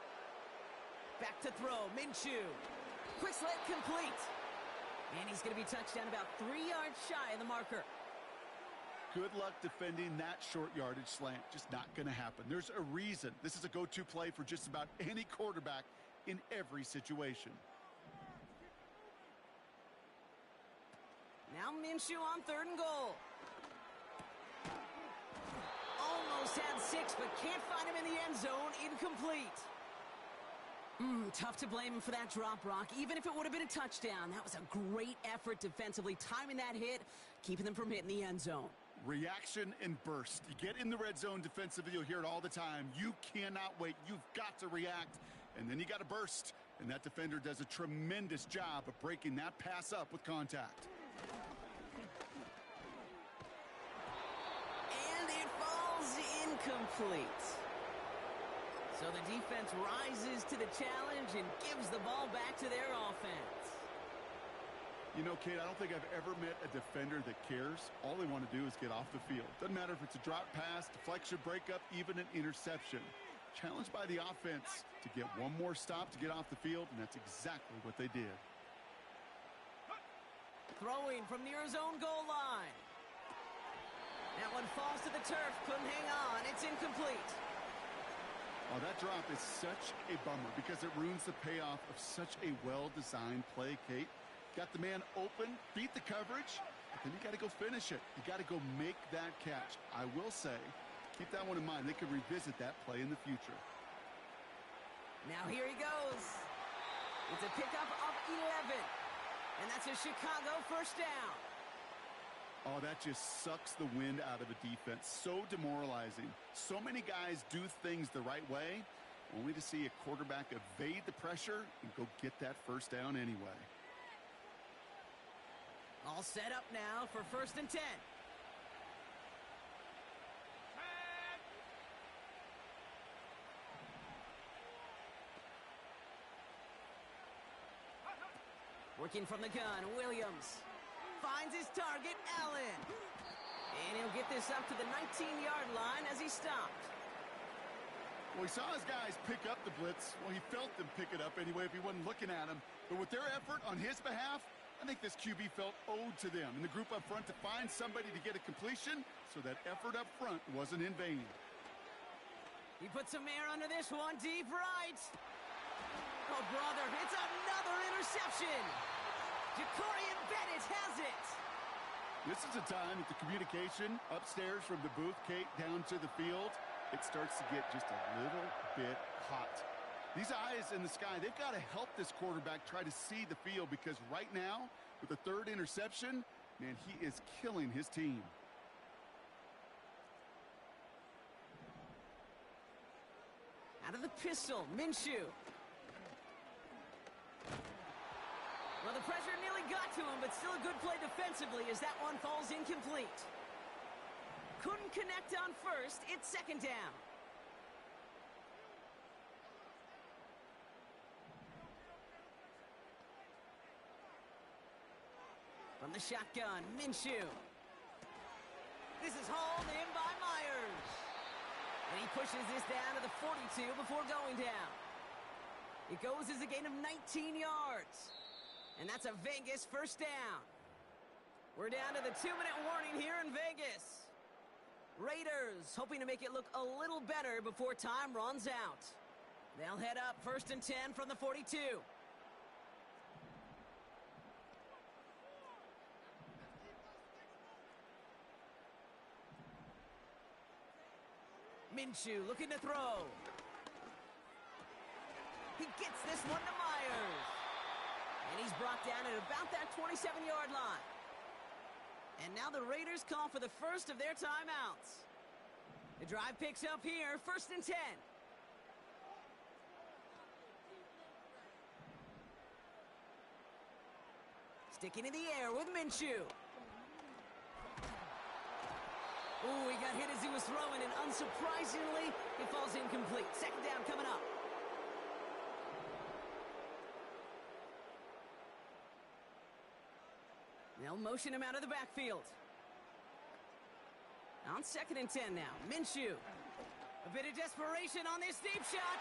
Back to throw, Minshew. Quick slant complete. And he's going to be touched down about 3 yards shy of the marker. Good luck defending that short yardage slant. Just not going to happen. There's a reason. This is a go-to play for just about any quarterback in every situation. Now Minshew on 3rd and goal. Almost had 6, but can't find him in the end zone. Incomplete. Tough to blame him for that drop, Brock. Even if it would have been a touchdown, that was a great effort defensively, timing that hit, keeping them from hitting the end zone. Reaction and burst. You get in the red zone defensively, you'll hear it all the time. You cannot wait. You've got to react, and then you got to burst. And that defender does a tremendous job of breaking that pass up with contact. And it falls incomplete. So the defense rises to the challenge and gives the ball back to their offense. You know, Kate, I don't think I've ever met a defender that cares. All they want to do is get off the field. Doesn't matter if it's a drop pass, deflection, breakup, even an interception. Challenged by the offense to get one more stop to get off the field, and that's exactly what they did. Throwing from near his own goal line. That one falls to the turf. Couldn't hang on. It's incomplete. Oh, that drop is such a bummer because it ruins the payoff of such a well-designed play, Kate. Got the man open, beat the coverage, but then you got to go finish it. You got to go make that catch. I will say, keep that one in mind. They could revisit that play in the future. Now here he goes. It's a pickup of 11. And that's a Chicago 1st down. Oh, that just sucks the wind out of a defense. So demoralizing. So many guys do things the right way, only to see a quarterback evade the pressure and go get that 1st down anyway. All set up now for 1st and 10. Working from the gun, Williams. Finds his target, Allen. And he'll get this up to the 19-yard line as he stopped. Well, he saw his guys pick up the blitz. Well, he felt them pick it up anyway if he wasn't looking at him. But with their effort on his behalf, I think this QB felt owed to them and the group up front to find somebody to get a completion, so that effort up front wasn't in vain. He puts some air under this one, deep right. Oh, brother, it's another interception. Jacorian Bennett has it. This is a time that the communication upstairs from the booth, Kate, down to the field, it starts to get just a little bit hot. These eyes in the sky, they've got to help this quarterback try to see the field, because right now, with the 3rd interception, man, he is killing his team. Out of the pistol, Minshew. Well, the pressure nearly got to him, but still a good play defensively as that one falls incomplete. Couldn't connect on first. It's second down. From the shotgun, Minshew. This is hauled in by Myers. And he pushes this down to the 42 before going down. It goes as a gain of 19 yards. And that's a Vegas first down. We're down to the 2-minute warning here in Vegas. Raiders hoping to make it look a little better before time runs out. They'll head up 1st and 10 from the 42. Minshew looking to throw. He gets this one to Myers. And he's brought down at about that 27-yard line. And now the Raiders call for the first of their timeouts. The drive picks up here, 1st and 10. Sticking in the air with Minshew. Ooh, he got hit as he was throwing, and unsurprisingly, it falls incomplete. Second down coming up. They'll motion him out of the backfield. On 2nd and 10 now, Minshew. A bit of desperation on this deep shot.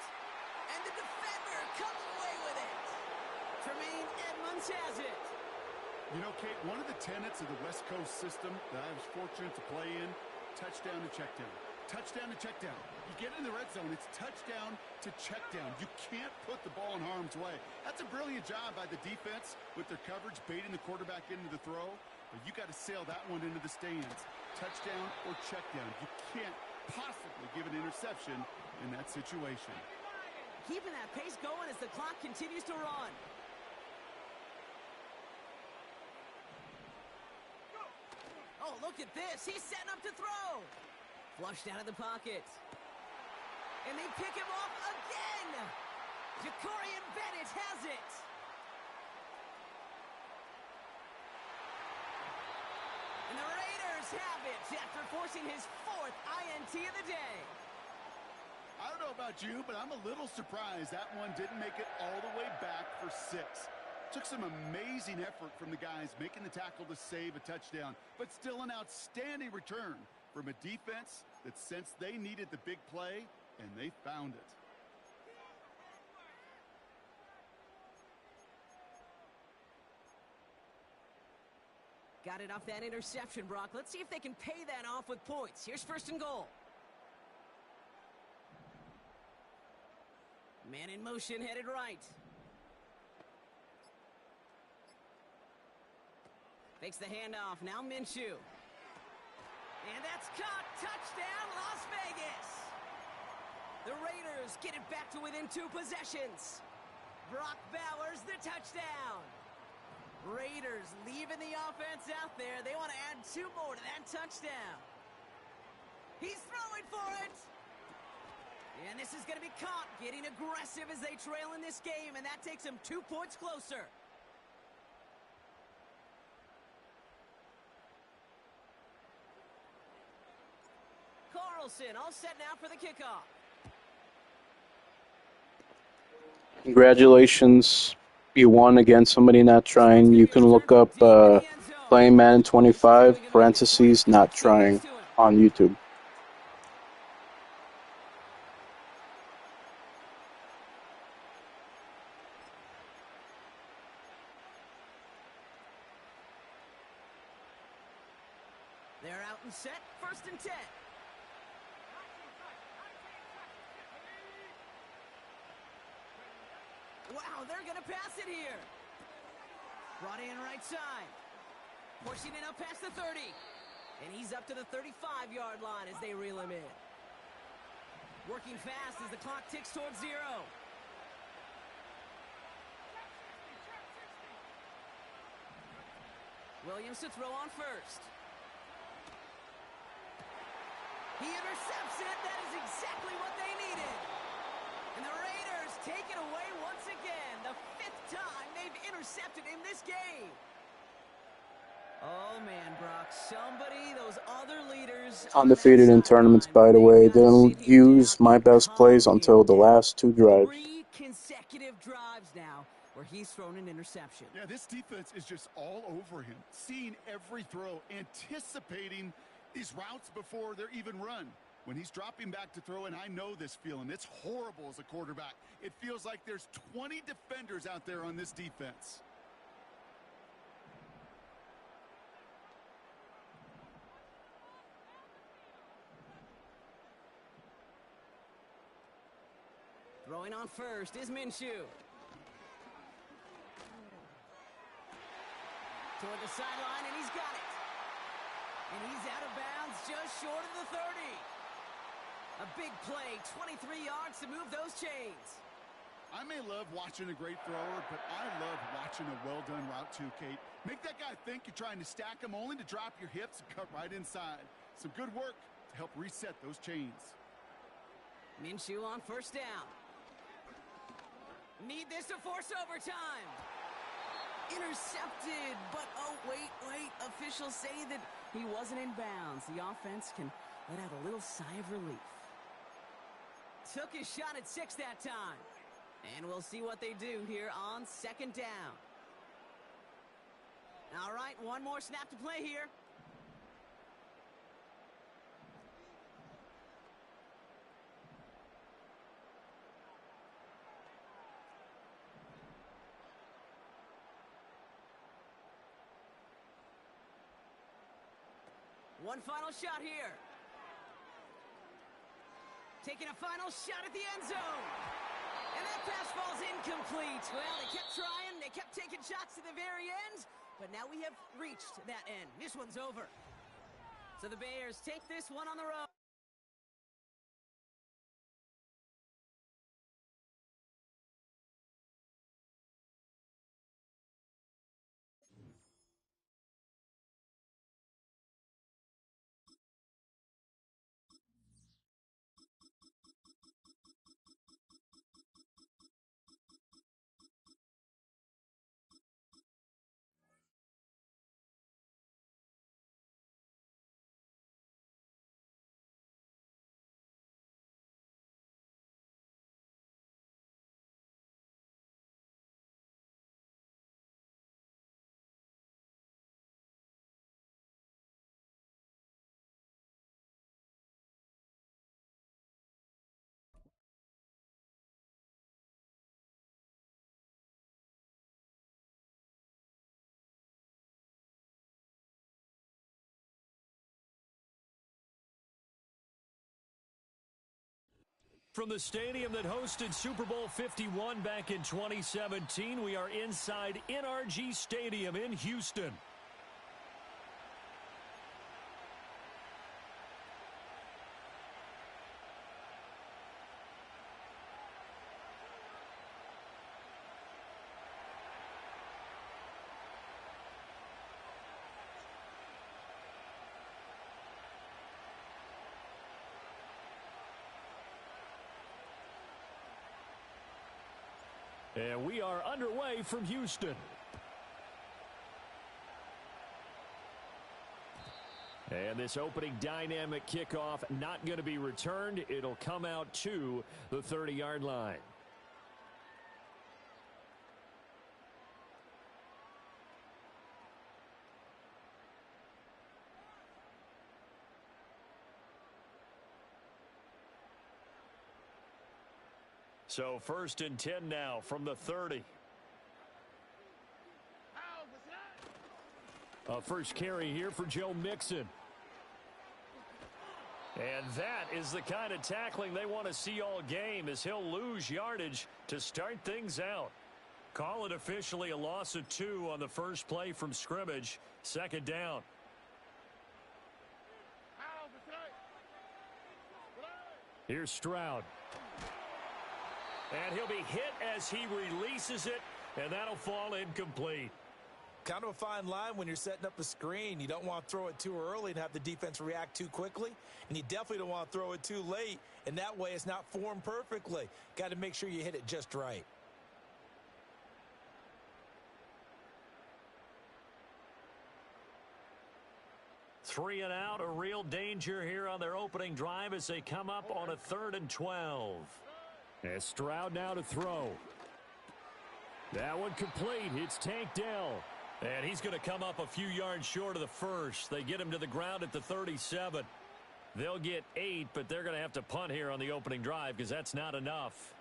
And the defender comes away with it. Tremaine Edmonds has it. You know, Kate, one of the tenets of the West Coast system that I was fortunate to play in, touchdown to check down. Touchdown to check down. You get in the red zone, it's touchdown to check down. You can't put the ball in harm's way. That's a brilliant job by the defense with their coverage, baiting the quarterback into the throw. But you got to sail that one into the stands. Touchdown or check down. You can't possibly give an interception in that situation. Keeping that pace going as the clock continues to run. Oh, look at this. He's setting up to throw. Flushed out of the pocket. And they pick him off again. Jacorian Bennett has it. And the Raiders have it after forcing his 4th INT of the day. I don't know about you, but I'm a little surprised that one didn't make it all the way back for 6. Took some amazing effort from the guys making the tackle to save a touchdown, but still an outstanding return from a defense that sensed they needed the big play, and they found it. Got it off that interception, Brock. Let's see if they can pay that off with points. Here's 1st and goal. Man in motion, headed right. Fakes the handoff. Now Minshew. And that's caught. Touchdown, Las Vegas. The Raiders get it back to within 2 possessions. Brock Bowers, the touchdown. Raiders leaving the offense out there. They want to add 2 more to that touchdown. He's throwing for it. And this is going to be caught. Getting aggressive as they trail in this game, and that takes them 2 points closer. Carlson all set now for the kickoff. Congratulations. You won against somebody not trying. You can look up playing Madden 25, parentheses, not trying on YouTube. They're out and set. 1st and 10. Wow, they're going to pass it here. Brought in right side. Pushing it up past the 30. And he's up to the 35-yard line as they reel him in. Working fast as the clock ticks towards 0. Williams to throw on 1st. He intercepts it. That is exactly what they needed. And the Raiders take it away once again. The 5th time they've intercepted in this game. Oh, man, Brock, those other leaders Undefeated in tournaments, by the way. Didn't use my best plays until the last 2 drives. 3 consecutive drives now where he's thrown an interception. Yeah, this defense is just all over him, seeing every throw, anticipating these routes before they're even run. When he's dropping back to throw, and I know this feeling, it's horrible as a quarterback. It feels like there's 20 defenders out there on this defense. Throwing on first is Minshew. Toward the sideline, and he's got it. And he's out of bounds just short of the 30. A big play, 23 yards to move those chains. I may love watching a great thrower, but I love watching a well-done route too, Kate. Make that guy think you're trying to stack him only to drop your hips and cut right inside. Some good work to help reset those chains. Minshew on first down. Need this to force overtime. Intercepted, but oh, wait. Officials say that he wasn't in bounds. The offense can let out a little sigh of relief. Took his shot at 6 that time. And we'll see what they do here on 2nd down. All right, one more snap to play here. One final shot here. Taking a final shot at the end zone. And that pass falls incomplete. Well, they kept trying. They kept taking shots to the very end. But now we have reached that end. This one's over. So the Bears take this one on the road. From the stadium that hosted Super Bowl 51 back in 2017, we are inside NRG Stadium in Houston. And we are underway from Houston. And this opening dynamic kickoff not going to be returned. It'll come out to the 30-yard line. So 1st and 10 now from the 30. A first carry here for Joe Mixon. And that is the kind of tackling they want to see all game, as he'll lose yardage to start things out. Call it officially a loss of 2 on the first play from scrimmage. 2nd down. Here's Stroud. And he'll be hit as he releases it, and that'll fall incomplete. kind of a fine line when you're setting up a screen. You don't want to throw it too early and have the defense react too quickly, and you definitely don't want to throw it too late, and that way it's not formed perfectly. Got to make sure you hit it just right. Three and out, a real danger here on their opening drive as they come up on a 3rd and 12. And Stroud now to throw. That one complete. It's Tank Dell. And he's going to come up a few yards short of the first. They get him to the ground at the 37. They'll get 8, but they're going to have to punt here on the opening drive because that's not enough.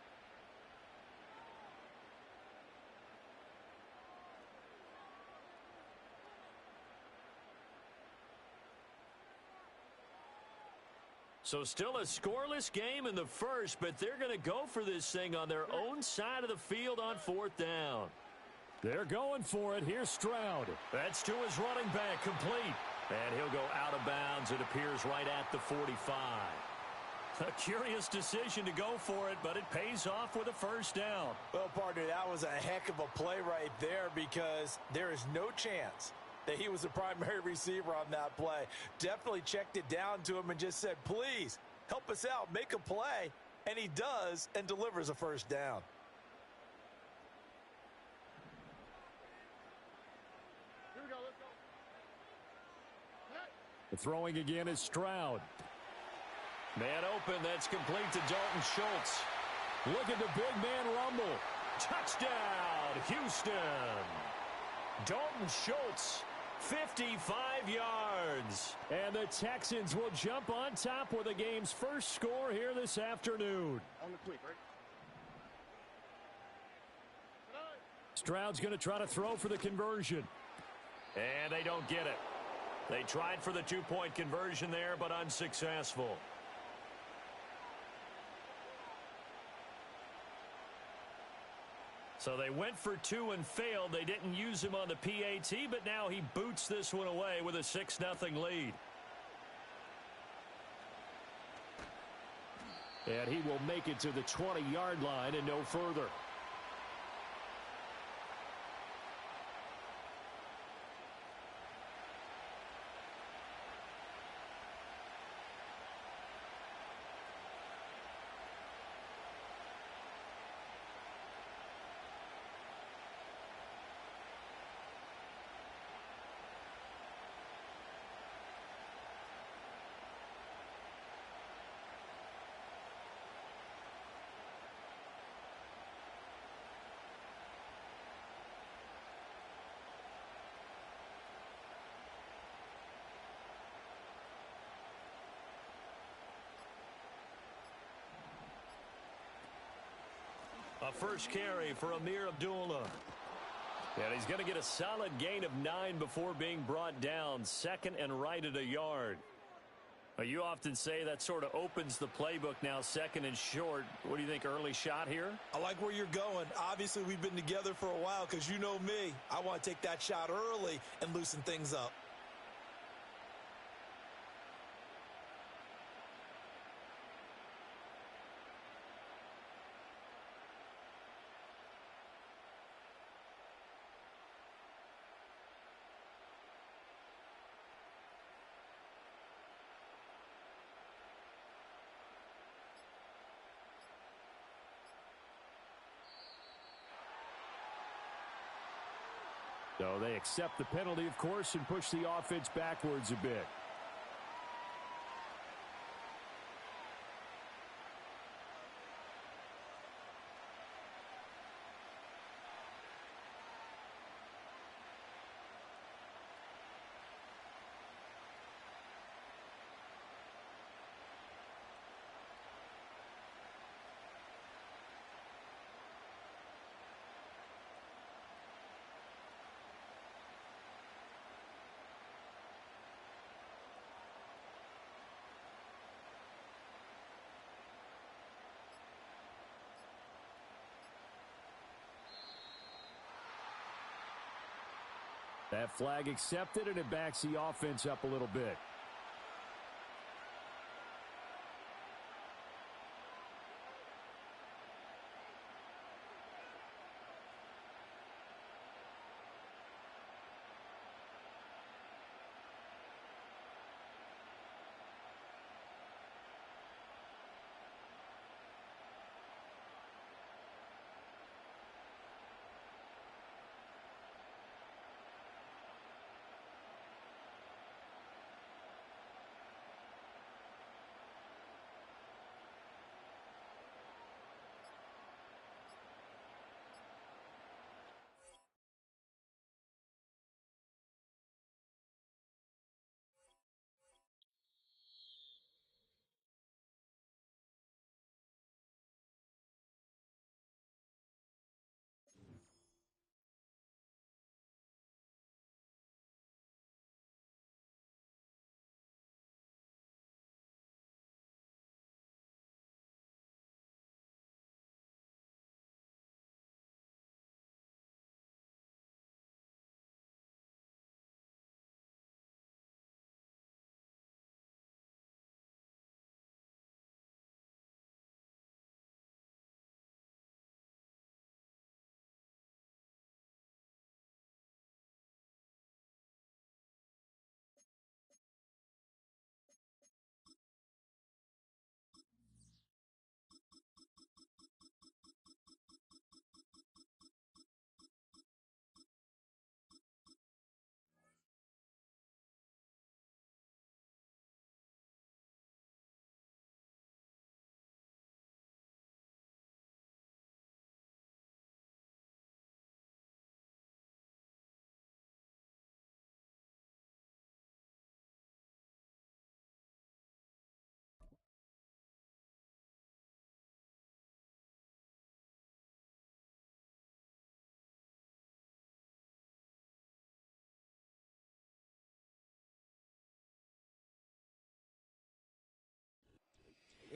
So still a scoreless game in the first, but they're going to go for this thing on their own side of the field on 4th down. They're going for it. Here's Stroud. That's to his running back, complete. And he'll go out of bounds, it appears, right at the 45. A curious decision to go for it, but it pays off with a 1st down. Well, partner, that was a heck of a play right there because there is no chance that he was the primary receiver on that play. Definitely checked it down to him and just said, please, help us out, make a play. And he does and delivers a 1st down. Here we go, let's go. The throwing again is Stroud. Man open, that's complete to Dalton Schultz. Look at the big man rumble. Touchdown, Houston. Dalton Schultz, 55 yards. And the Texans will jump on top with the game's first score here this afternoon. On the quick, right? Stroud's going to try to throw for the conversion. And they don't get it. They tried for the 2-point conversion there, but unsuccessful. So they went for 2 and failed. They didn't use him on the PAT, but now he boots this one away with a 6-0 lead. And he will make it to the 20-yard line and no further. A first carry for Amir Abdullah. And he's going to get a solid gain of 9 before being brought down. 2nd and right at a yard. You often say that sort of opens the playbook now, 2nd and short. What do you think, early shot here? I like where you're going. Obviously, we've been together for a while because you know me. I want to take that shot early and loosen things up. So they accept the penalty, of course, and push the offense backwards a bit. That flag accepted, and it backs the offense up a little bit.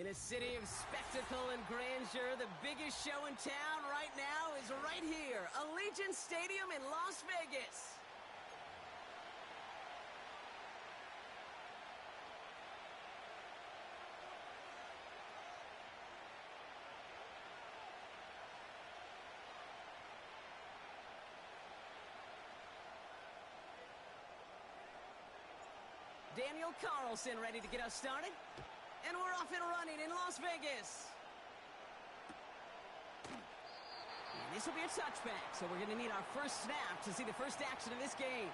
In a city of spectacle and grandeur, the biggest show in town right now is right here, Allegiant Stadium in Las Vegas. Daniel Carlson ready to get us started. And we're off and running in Las Vegas. And this will be a touchback, so we're going to need our first snap to see the first action of this game.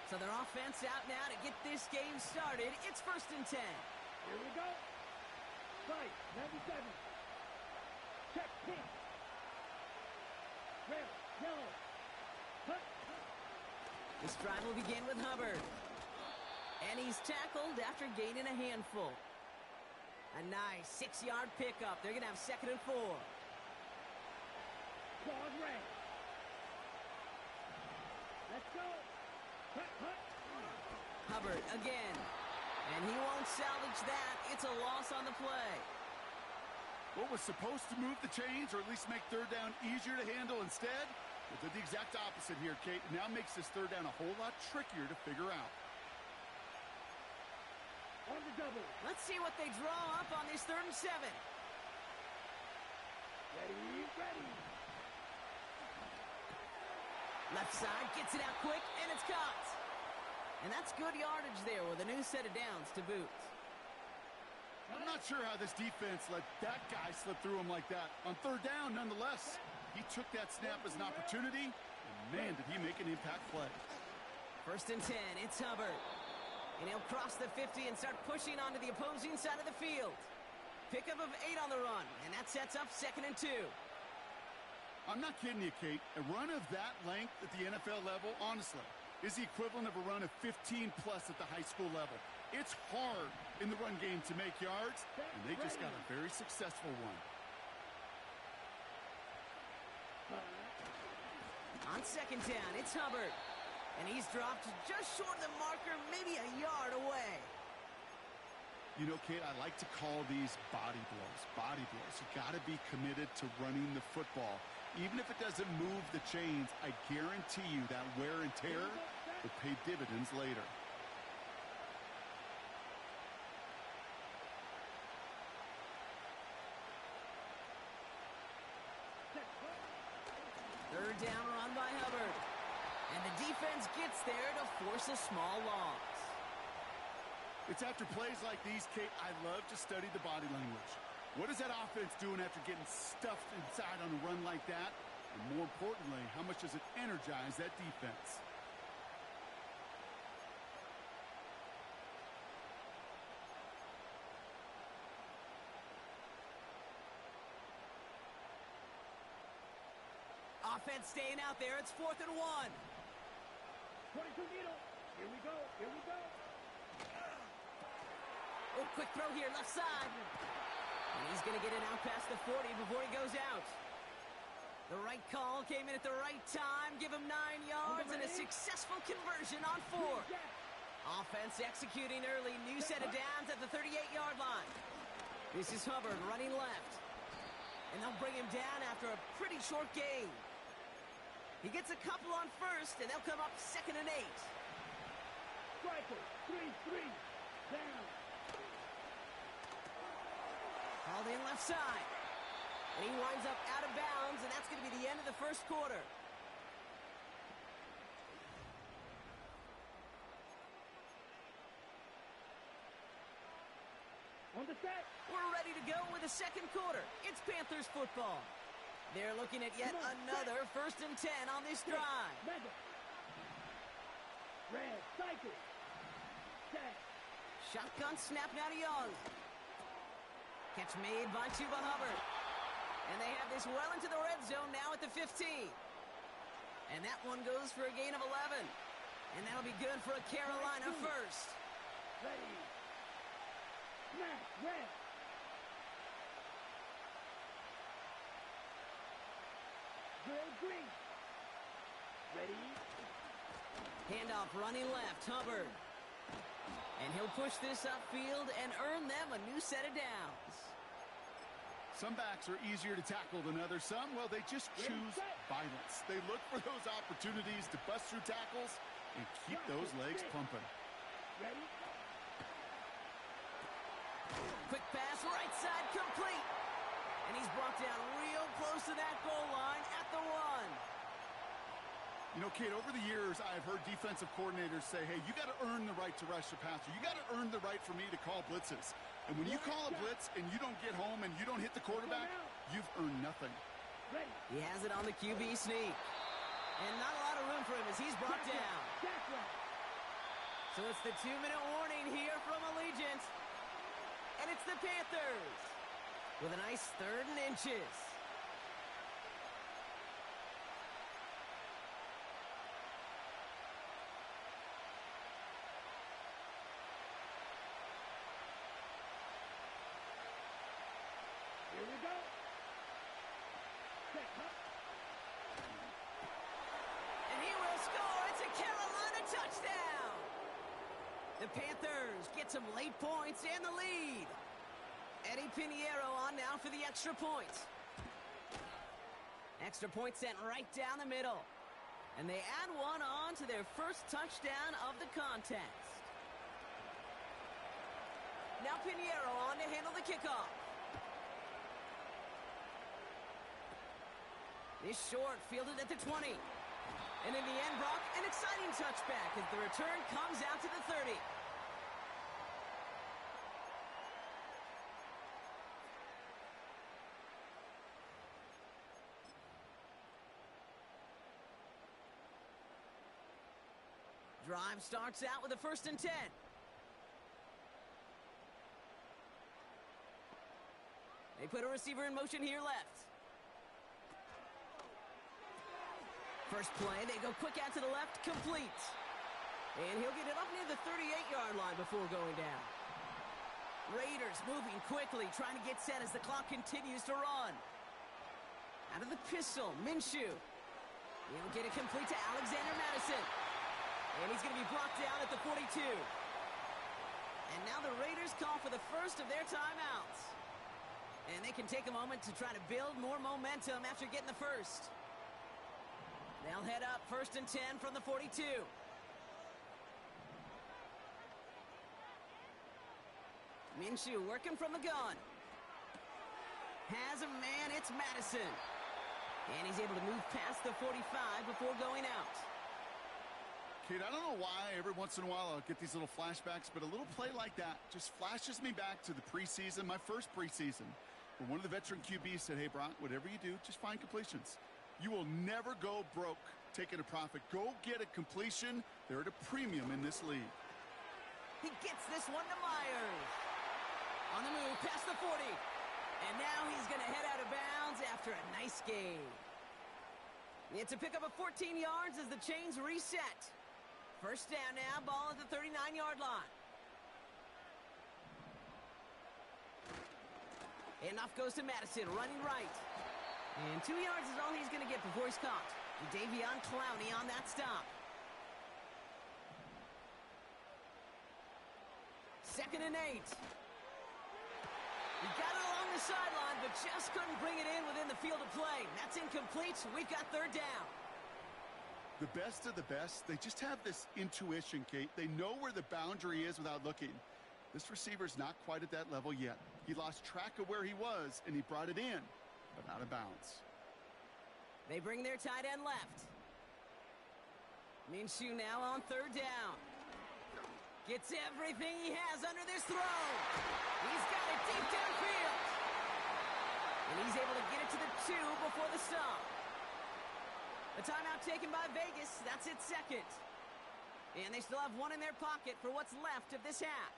So their offense out now to get this game started. It's 1st and 10. Here we go. Right, 97. Check, pink. Red, yellow. Cut. This drive will begin with Hubbard. And he's tackled after gaining a handful. A nice 6-yard pickup. They're going to have 2nd and 4. Quad red. Let's go. Hubbard again. And he won't salvage that. It's a loss on the play. What was supposed to move the chains or at least make 3rd down easier to handle instead? It did the exact opposite here, Kate. It now makes this 3rd down a whole lot trickier to figure out. On the double. Let's see what they draw up on this 3rd and 7. Ready, ready. Left side gets it out quick, and it's caught. And that's good yardage there with a new set of downs to boot. I'm not sure how this defense let that guy slip through him like that. On 3rd down, nonetheless, he took that snap as an opportunity, and man, did he make an impact play. 1st and 10, it's Hubbard. And he'll cross the 50 and start pushing onto the opposing side of the field. Pickup of 8 on the run, and that sets up 2nd and 2. I'm not kidding you, Kate. A run of that length at the NFL level, honestly, is the equivalent of a run of 15-plus at the high school level. It's hard in the run game to make yards, and they just got a very successful one. On 2nd down, it's Hubbard. And he's dropped just short of the marker, maybe a yard away. You know, Kate, I like to call these body blows. Body blows. You got to be committed to running the football. Even if it doesn't move the chains, I guarantee you that wear and tear will pay dividends later. Third down run by Hubbard. And the defense gets there to force a small loss. It's after plays like these, Kate, I love to study the body language. What is that offense doing after getting stuffed inside on a run like that? And more importantly, how much does it energize that defense? Offense staying out there. It's 4th and 1. 22 needle. Here we go. Here we go. Oh, quick throw here, left side. And he's going to get it out past the 40 before he goes out. The right call came in at the right time. Give him 9 yards and a successful conversion on 4th. Offense executing early. New set of downs at the 38-yard line. This is Hubbard running left. And they'll bring him down after a pretty short gain. He gets a couple on 1st, and they'll come up 2nd and 8. Striker, 3-3. Down. Called in left side. And he winds up out of bounds, and that's going to be the end of the 1st quarter. On the set. We're ready to go with the 2nd quarter. It's Panthers football. They're looking at yet another 1st and 10 on this drive. Madden. Red, cycle. Set. Shotgun snap now to Young. Catch made by Chuba Hubbard. And they have this well into the red zone now at the 15. And that one goes for a gain of 11. And that'll be good for a Carolina 1st. Ready. Smash, red. Drill green. Ready? Handoff running left, Hubbard. And he'll push this upfield and earn them a new set of downs. Some backs are easier to tackle than others. Some, well, they just choose violence. They look for those opportunities to bust through tackles and keep those legs pumping. Ready? Quick pass, right side, complete. And he's brought down real close to that goal line at the 1. You know, Kate, over the years, I've heard defensive coordinators say, hey, you got to earn the right to rush the passer. You got to earn the right for me to call blitzes. And when you call a blitz and you don't get home and you don't hit the quarterback, you've earned nothing. Ready? He has it on the QB sneak. And not a lot of room for him as he's brought down. So it's the 2-minute warning here from Allegiant. And it's the Panthers with a nice 3rd and inches. Here we go. Set, huh? And he will score. It's a Carolina touchdown. The Panthers get some late points and the lead. Eddie Pinheiro on now for the extra point. Extra point sent right down the middle. And they add one on to their first touchdown of the contest. Now Pinheiro on to handle the kickoff. This short fielded at the 20. And in the end, Brock, an exciting touchback as the return comes out to the 30. Drive starts out with a 1st and 10. They put a receiver in motion here left. First play, they go quick out to the left, complete. And he'll get it up near the 38-yard line before going down. Raiders moving quickly, trying to get set as the clock continues to run. Out of the pistol, Minshew. He'll get it complete to Alexander Madison. And he's going to be brought down at the 42. And now the Raiders call for the first of their timeouts. And they can take a moment to try to build more momentum after getting the first. They'll head up 1st and 10 from the 42. Minshew working from the gun. Has a man, it's Madison. And he's able to move past the 45 before going out. Kate, I don't know why every once in a while I'll get these little flashbacks, but a little play like that just flashes me back to the preseason, my first preseason, where one of the veteran QBs said, hey, Brock, whatever you do, just find completions. You will never go broke taking a profit. Go get a completion. They're at a premium in this league. He gets this one to Myers. On the move, past the 40. And now he's going to head out of bounds after a nice gain. It's a pickup of 14 yards as the chains reset. First down now, ball at the 39-yard line. And off goes to Madison, running right. And 2 yards is all he's going to get before he's caught. Davion Clowney on that stop. 2nd and 8. He got it along the sideline, but just couldn't bring it in within the field of play. That's incomplete. We've got 3rd down. The best of the best, they just have this intuition, Kate. They know where the boundary is without looking. This receiver's not quite at that level yet. He lost track of where he was, and he brought it in, but out of bounds. They bring their tight end left. Minshew now on 3rd down. Gets everything he has under this throw. He's got it deep downfield. And he's able to get it to the 2 before the stop. A timeout taken by Vegas. That's its 2nd. And they still have one in their pocket for what's left of this half.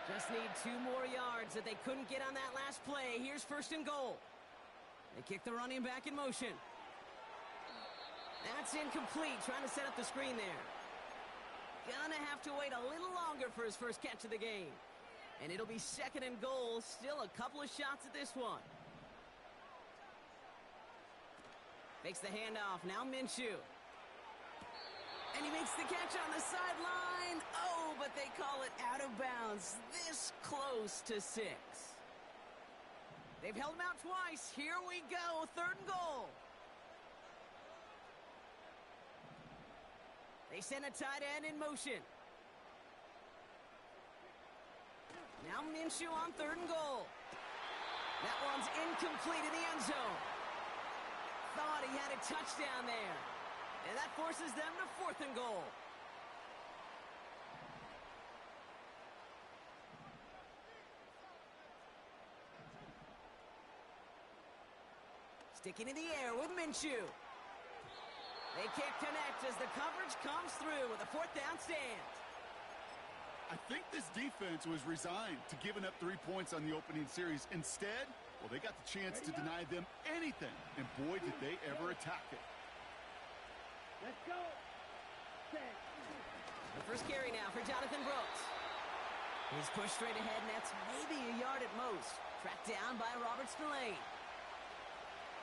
Just need 2 more yards that they couldn't get on that last play. Here's 1st and goal. They kick the running back in motion. That's incomplete, trying to set up the screen there. Gonna have to wait a little longer for his first catch of the game. And it'll be 2nd and goal. Still a couple of shots at this one. Makes the handoff. Now Minshew. And he makes the catch on the sideline. Oh, but they call it out of bounds. This close to 6. They've held him out twice. Here we go. 3rd and goal. They send a tight end in motion. Now Minshew on 3rd and goal. That one's incomplete in the end zone. Thought he had a touchdown there. And that forces them to 4th and goal. Sticking in the air with Minshew. They can't connect as the coverage comes through with a 4th down stand. I think this defense was resigned to giving up 3 points on the opening series. Instead, well, they got the chance to deny them anything. And boy, did they ever attack it. Let's go. The first carry now for Jonathan Brooks. He's pushed straight ahead, and that's maybe a yard at most. Tracked down by Robert Spillane.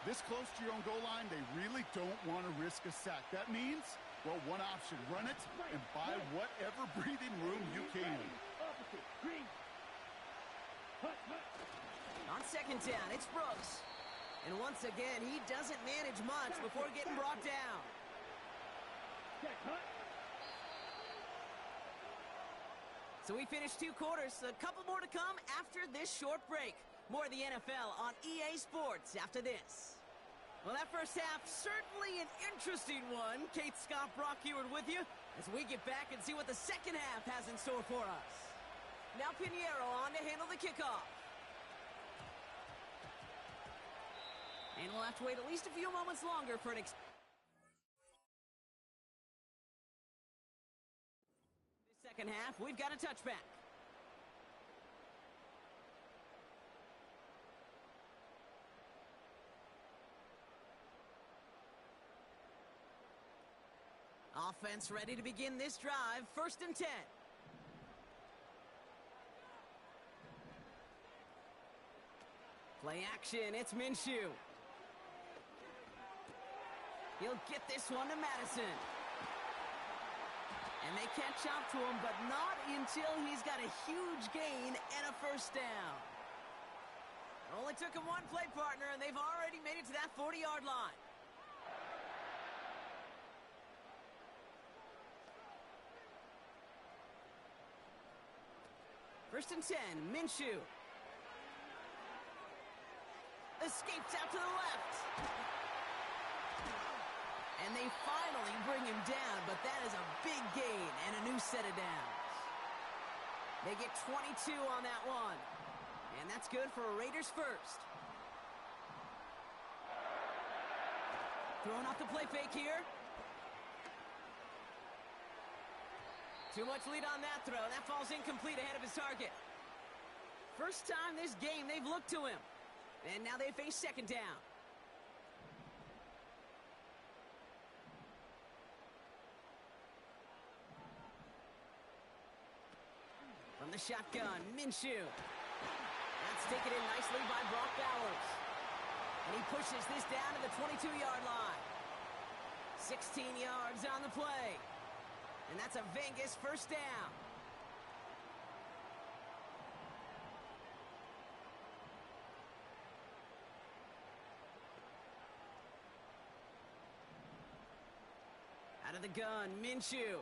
This close to your own goal line, they really don't want to risk a sack. That means, well, one option, run it and buy whatever breathing room you can. Opposite. Green. Hut, hut. On 2nd down, it's Brooks. And once again, he doesn't manage much before getting brought down. Check, hut. So we finished 2 quarters. A couple more to come after this short break. More of the NFL on EA Sports after this. Well, that first half, certainly an interesting one. Kate Scott, Brock Heward with you as we get back and see what the second half has in store for us. Now Pinheiro on to handle the kickoff. And we'll have to wait at least a few moments longer for an this second half, we've got a touchback. Offense ready to begin this drive. 1st and 10. Play action. It's Minshew. He'll get this one to Madison. And they catch up to him, but not until he's got a huge gain and a 1st down. It only took him one play partner, and they've already made it to that 40-yard line. First and 10, Minshew. Escapes out to the left. And they finally bring him down, but that is a big gain and a new set of downs. They get 22 on that one. And that's good for a Raiders 1st. Throwing off the play fake here. Too much lead on that throw. That falls incomplete ahead of his target. First time this game they've looked to him. And now they face 2nd down. From the shotgun, Minshew. That's taken in nicely by Brock Bowers. And he pushes this down to the 22-yard line. 16 yards on the play. And that's a Vegas 1st down. Out of the gun, Minshew.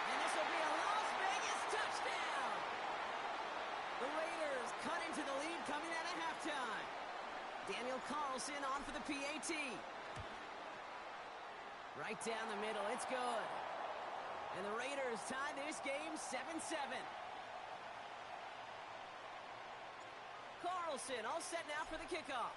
And this will be a Las Vegas touchdown. The Raiders cut into the lead coming out of halftime. Daniel Carlson on for the PAT. Right down the middle, it's good. And the Raiders tie this game 7-7. Carlson all set now for the kickoff.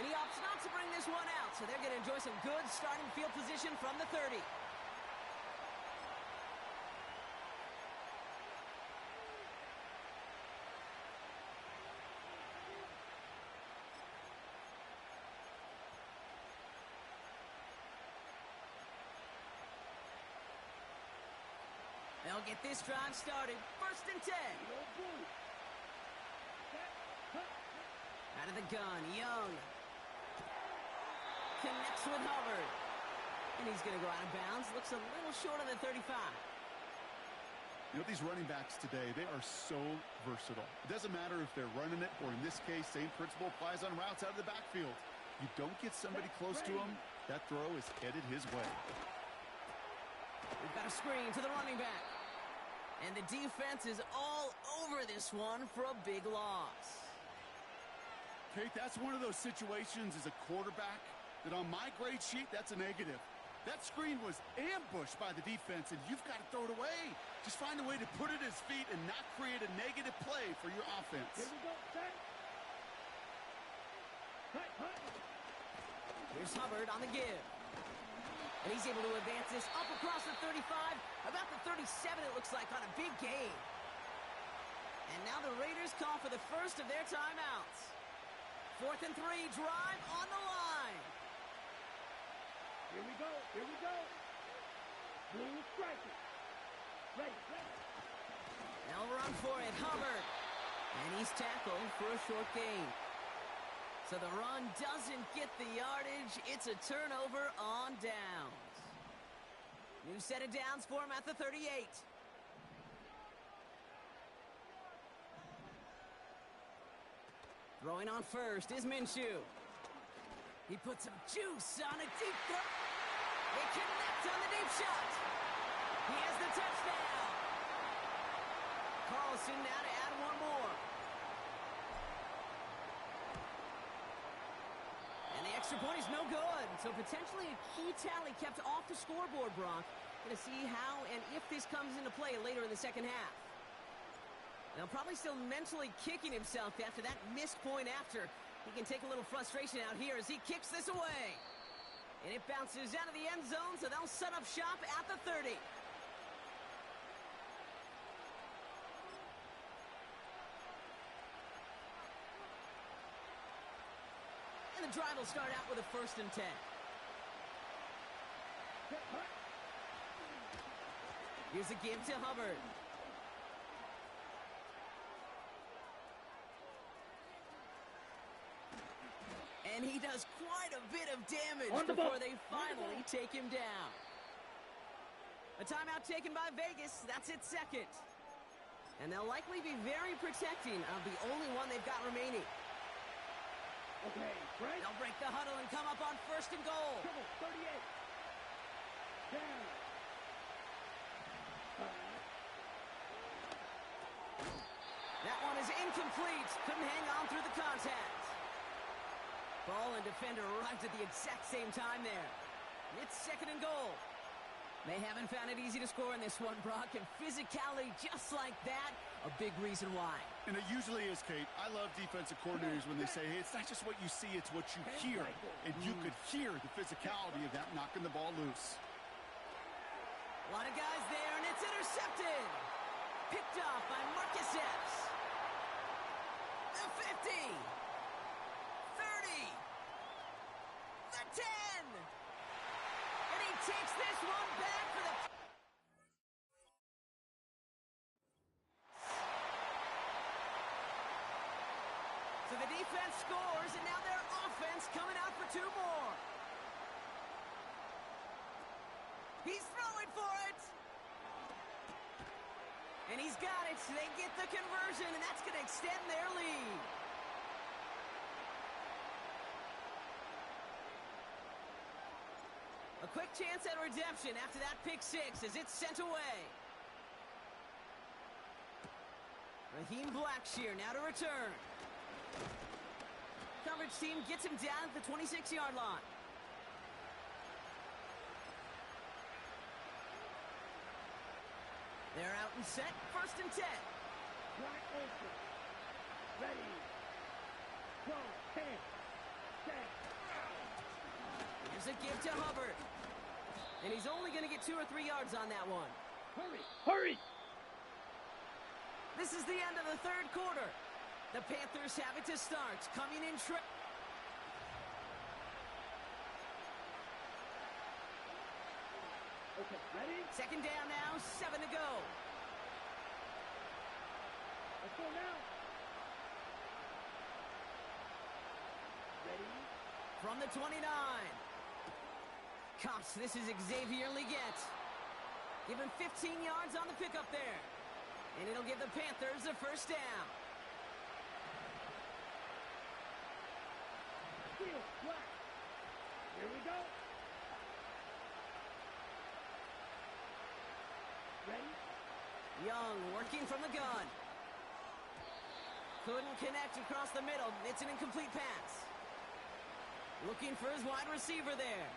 And he opts not to bring this one out, so they're going to enjoy some good starting field position from the 30. They'll get this drive started. 1st and 10. Out of the gun, Young. Connects with Hubbard. And he's going to go out of bounds. Looks a little short of the 35. You know, these running backs today, they are so versatile. It doesn't matter if they're running it, or in this case, same principle applies on routes out of the backfield. You don't get somebody close to him, that throw is headed his way. We've got a screen to the running back. And the defense is all over this one for a big loss. Kate, that's one of those situations as a quarterback that on my grade sheet, that's a negative. That screen was ambushed by the defense, and you've got to throw it away. Just find a way to put it at his feet and not create a negative play for your offense. Here we go, set. Hut. Here's Hubbard on the give. And he's able to advance this up across the 35, about the 37 it looks like on a big gain. And now the Raiders call for the first of their timeouts. 4th and 3, drive on the line. Here we go. Blue striker. Ready. They'll run for it, Hubbard. And he's tackled for a short gain. So the run doesn't get the yardage. It's a turnover on downs. New set of downs for him at the 38. Throwing on first is Minshew. He puts some juice on a deep throw. They connect on the deep shot. He has the touchdown. Carlson now to add one more. And the extra point is no good. So potentially a key tally kept off the scoreboard, Brock. Going to see how and if this comes into play later in the second half. Now probably still mentally kicking himself after that missed point after. He can take a little frustration out here as he kicks this away. And it bounces out of the end zone, so they'll set up shop at the 30. And the drive will start out with a 1st and 10. Here's a give to Hubbard. And he does quite a bit of damage before they finally take him down. A timeout taken by Vegas. That's its 2nd. And they'll likely be very protecting of the only one they've got remaining. Okay, right. They'll break the huddle and come up on 1st and goal. 38. Down. That one is incomplete. Couldn't hang on through the contact. Ball and defender arrived at the exact same time there. It's 2nd and goal. They haven't found it easy to score in this one, Brock, and physicality just like that, a big reason why. And it usually is, Kate. I love defensive coordinators when they say, hey, it's not just what you see, it's what you hear. And you could hear the physicality of that knocking the ball loose. A lot of guys there, and it's intercepted. Picked off by Marcus Epps. The 50. 30. The 10. And he takes this one back for the... So the defense scores, and now their offense coming out for 2 more. He's throwing for it. And he's got it. So they get the conversion, and that's going to extend their lead. A quick chance at redemption after that pick 6 as it's sent away. Raheem Blackshear now to return. Coverage team gets him down at the 26-yard line. They're out and set. 1st and 10. Right open. Ready. Go. 10. Set. Here's a give to Hubbard. And he's only going to get 2 or 3 yards on that one. Hurry. This is the end of the 3rd quarter. The Panthers have it to start. Coming in Okay, ready? 2nd down now, 7 to go. Go now. Ready? From the 29. Cops, this is Xavier Leggett. Give him 15 yards on the pickup there. And it'll give the Panthers a first down. Field, black. Here we go. Ready? Young working from the gun. Couldn't connect across the middle. It's an incomplete pass. Looking for his wide receiver there.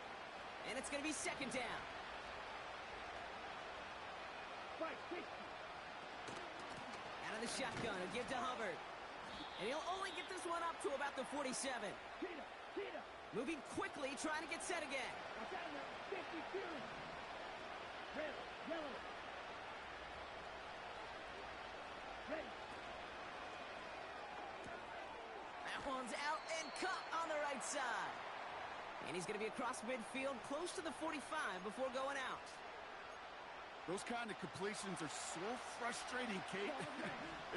And it's going to be second down. Fight, safety. Out of the shotgun, a give to Hubbard. And he'll only get this one up to about the 47. Cheetah. Moving quickly, trying to get set again. Watch out now. Safety, fury. Red, yellow. Ready. That one's out and caught on the right side. And he's going to be across midfield, close to the 45 before going out. Those kind of completions are so frustrating, Kate.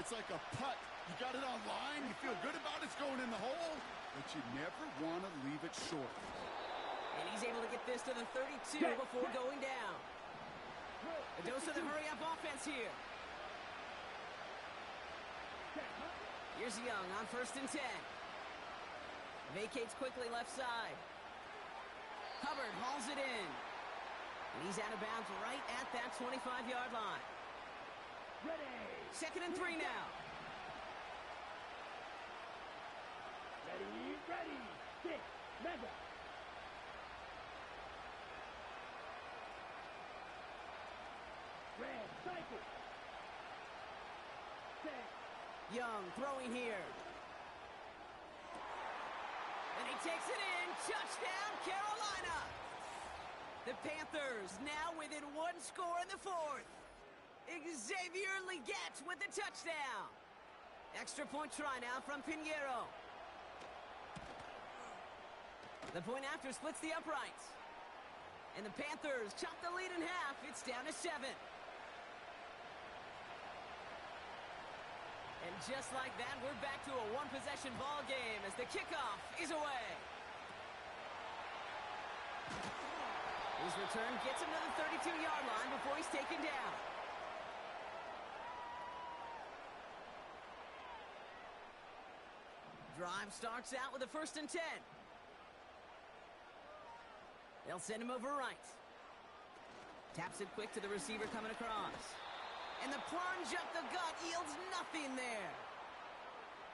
It's like a putt. You got it on line, you feel good about it's going in the hole, but you never want to leave it short. And he's able to get this to the 32 before going down. A dose of the hurry-up offense here. Here's Young on 1st and 10. Vacates quickly left side. Hubbard hauls it in. And he's out of bounds right at that 25-yard line. Ready. 2nd and 3 now. Ready. 6. Mega. Red, cycle. 6. Young throwing here. And he takes it in. Touchdown, Carolina. The Panthers now within one score in the 4th. Xavier Leggett with the touchdown. Extra point try now from Pinheiro. The point after splits the uprights. And the Panthers chop the lead in half. It's down to 7. And just like that, we're back to a one-possession ball game as the kickoff is away. His return gets him to the 32-yard line before he's taken down. Drive starts out with a 1st and 10. They'll send him over right. Taps it quick to the receiver coming across. And the plunge up the gut yields nothing there.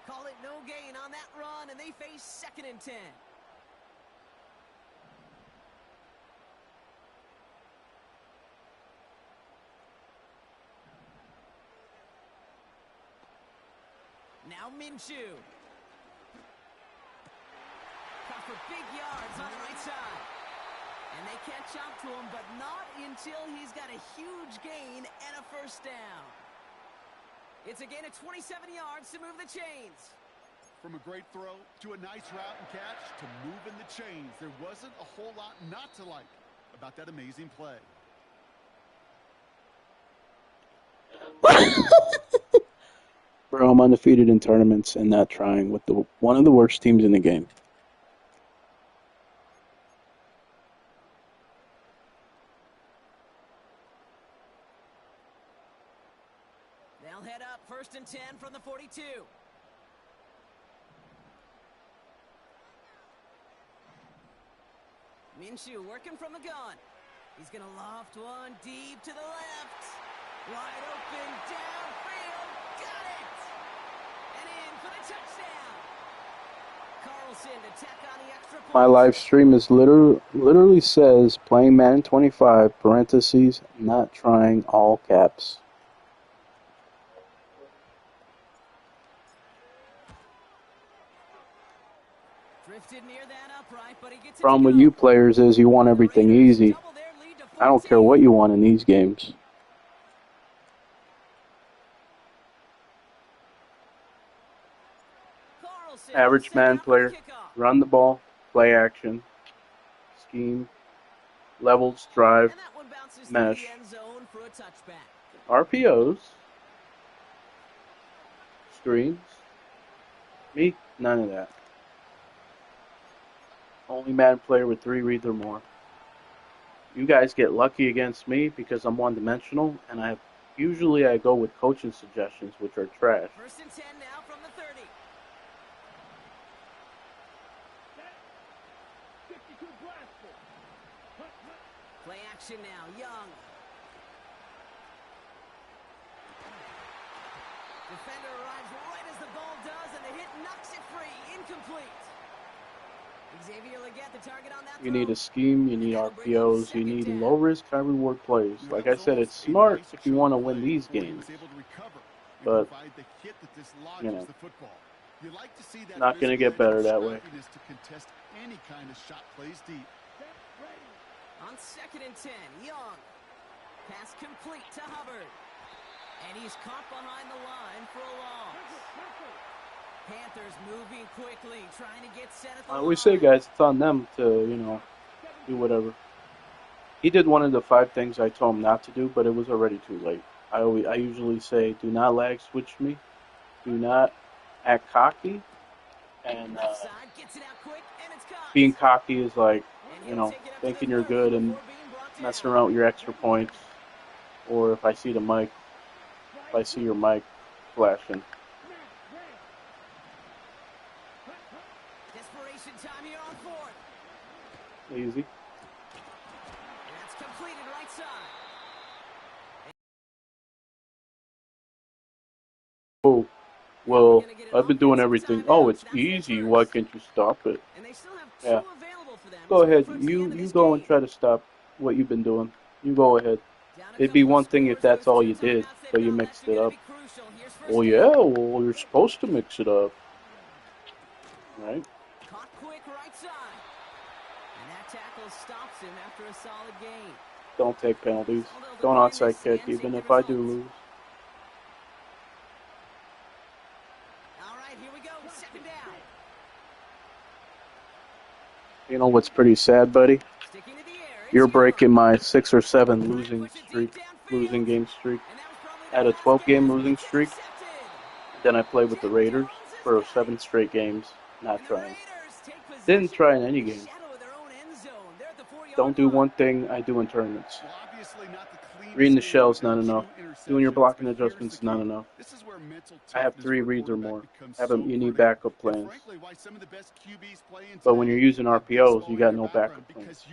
Call it no gain on that run, and they face 2nd and 10. Now Minshew. Caught for big yards on the right side. And they catch up to him, but not until he's got a huge gain and a 1st down. It's a gain of 27 yards to move the chains. From a great throw to a nice route and catch to moving the chains, there wasn't a whole lot not to like about that amazing play. Bro, I'm undefeated in tournaments and not trying with one of the worst teams in the game. They'll head up 1st and 10 from the 42. Minshew working from the gun. He's going to loft one deep to the left. Wide open downfield. Got it! And in for the touchdown. Carlson to tack on the extra point. My live stream is literally says playing Madden 25 parentheses not trying all caps. Drifted near that upright, but he gets it Problem to with go. you players is you want everything easy. Double their lead to I don't care 14. what you want in these games. Carlson Average sent man out for the player, kickoff. run the ball, play action, scheme, levels, drive, And that one bounces through mesh, the end zone for a touchback. RPOs. screens. Me, none of that. Only Madden player with 3 reads or more. You guys get lucky against me because I'm one-dimensional, and usually I go with coaching suggestions, which are trash. 1st and 10 now from the 30. Play action now, Young. Defender arrives right as the ball does, and the hit knocks it free. Incomplete. Xavier Legette, the target on that You throw. need a scheme, you need RPOs, you need low-risk, high-reward plays. Like I said, it's smart if you want to win these games. But, you know, not going to get better that way. On 2nd and 10, Young. Pass complete to Hubbard. And he's caught behind the line for a loss. Panthers moving quickly, trying to get set at the line. I always say, guys, it's on them to, you know, do whatever. He did one of the 5 things I told him not to do, but it was already too late. I usually say, do not lag switch me. Do not act cocky. And being cocky is like, you know, thinking you're good and messing around with your extra points. Or if I see the mic, if I see your mic flashing. Desperation time here on 4th. Easy. That's completed right side. Oh, well, I've been doing everything. Oh, it's easy. Why can't you stop it? And they still have 2 Yeah. available for them. Go ahead. You go and try to stop what you've been doing. You go ahead. It'd be one thing if that's all you did, but you mixed it up. Well, yeah, well, you're supposed to mix it up. Right? Caught quick right side. And that tackle stops him after a solid gain. Don't take penalties. Don't onside kick, even if I do lose. All right, here we go. 2nd down. You know what's pretty sad, buddy? Sticking to the air. You're breaking my 6 or 7 losing game streak. I had a 12-game losing streak. Then I played with the Raiders for 7 straight games, not trying. Didn't try in any game. Don't do one thing I do in tournaments. Reading the shell is not enough. Doing your blocking adjustments is not enough. I have 3 reads or more. You need backup plans. But when you're using RPOs, you got no backup plans.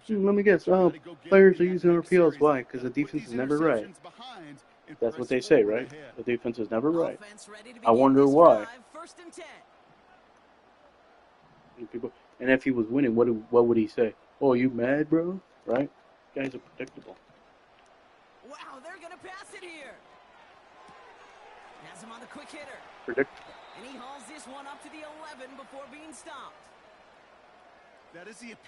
Let me guess. Players are using RPOs. Why? Because the defense is never right. That's what they say, right? The defense is never right. I wonder why. And if he was winning, what would he say? Oh, you mad, bro? Right? Guys are predictable. Wow, they're gonna pass it here. Has him on the quick hitter. Predictable. And he hauls this one up to the 11 before being stopped.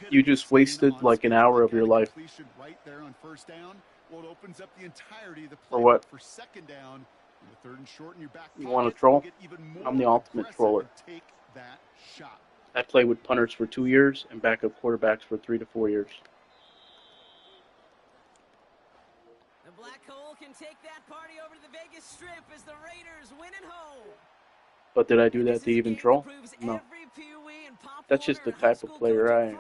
You just wasted like an hour of your life. Right there on 1st down. Well, it opens up the entirety of the For what? For 2nd down, the 3rd and short in your back you want to troll? I'm the ultimate troller. Take that shot. I played with punters for 2 years and backup quarterbacks for 3 to 4 years. The Black Hole can take that party over to the Vegas Strip as the Raiders win at home. But did I do that to even troll? No. That's just the type of player I am.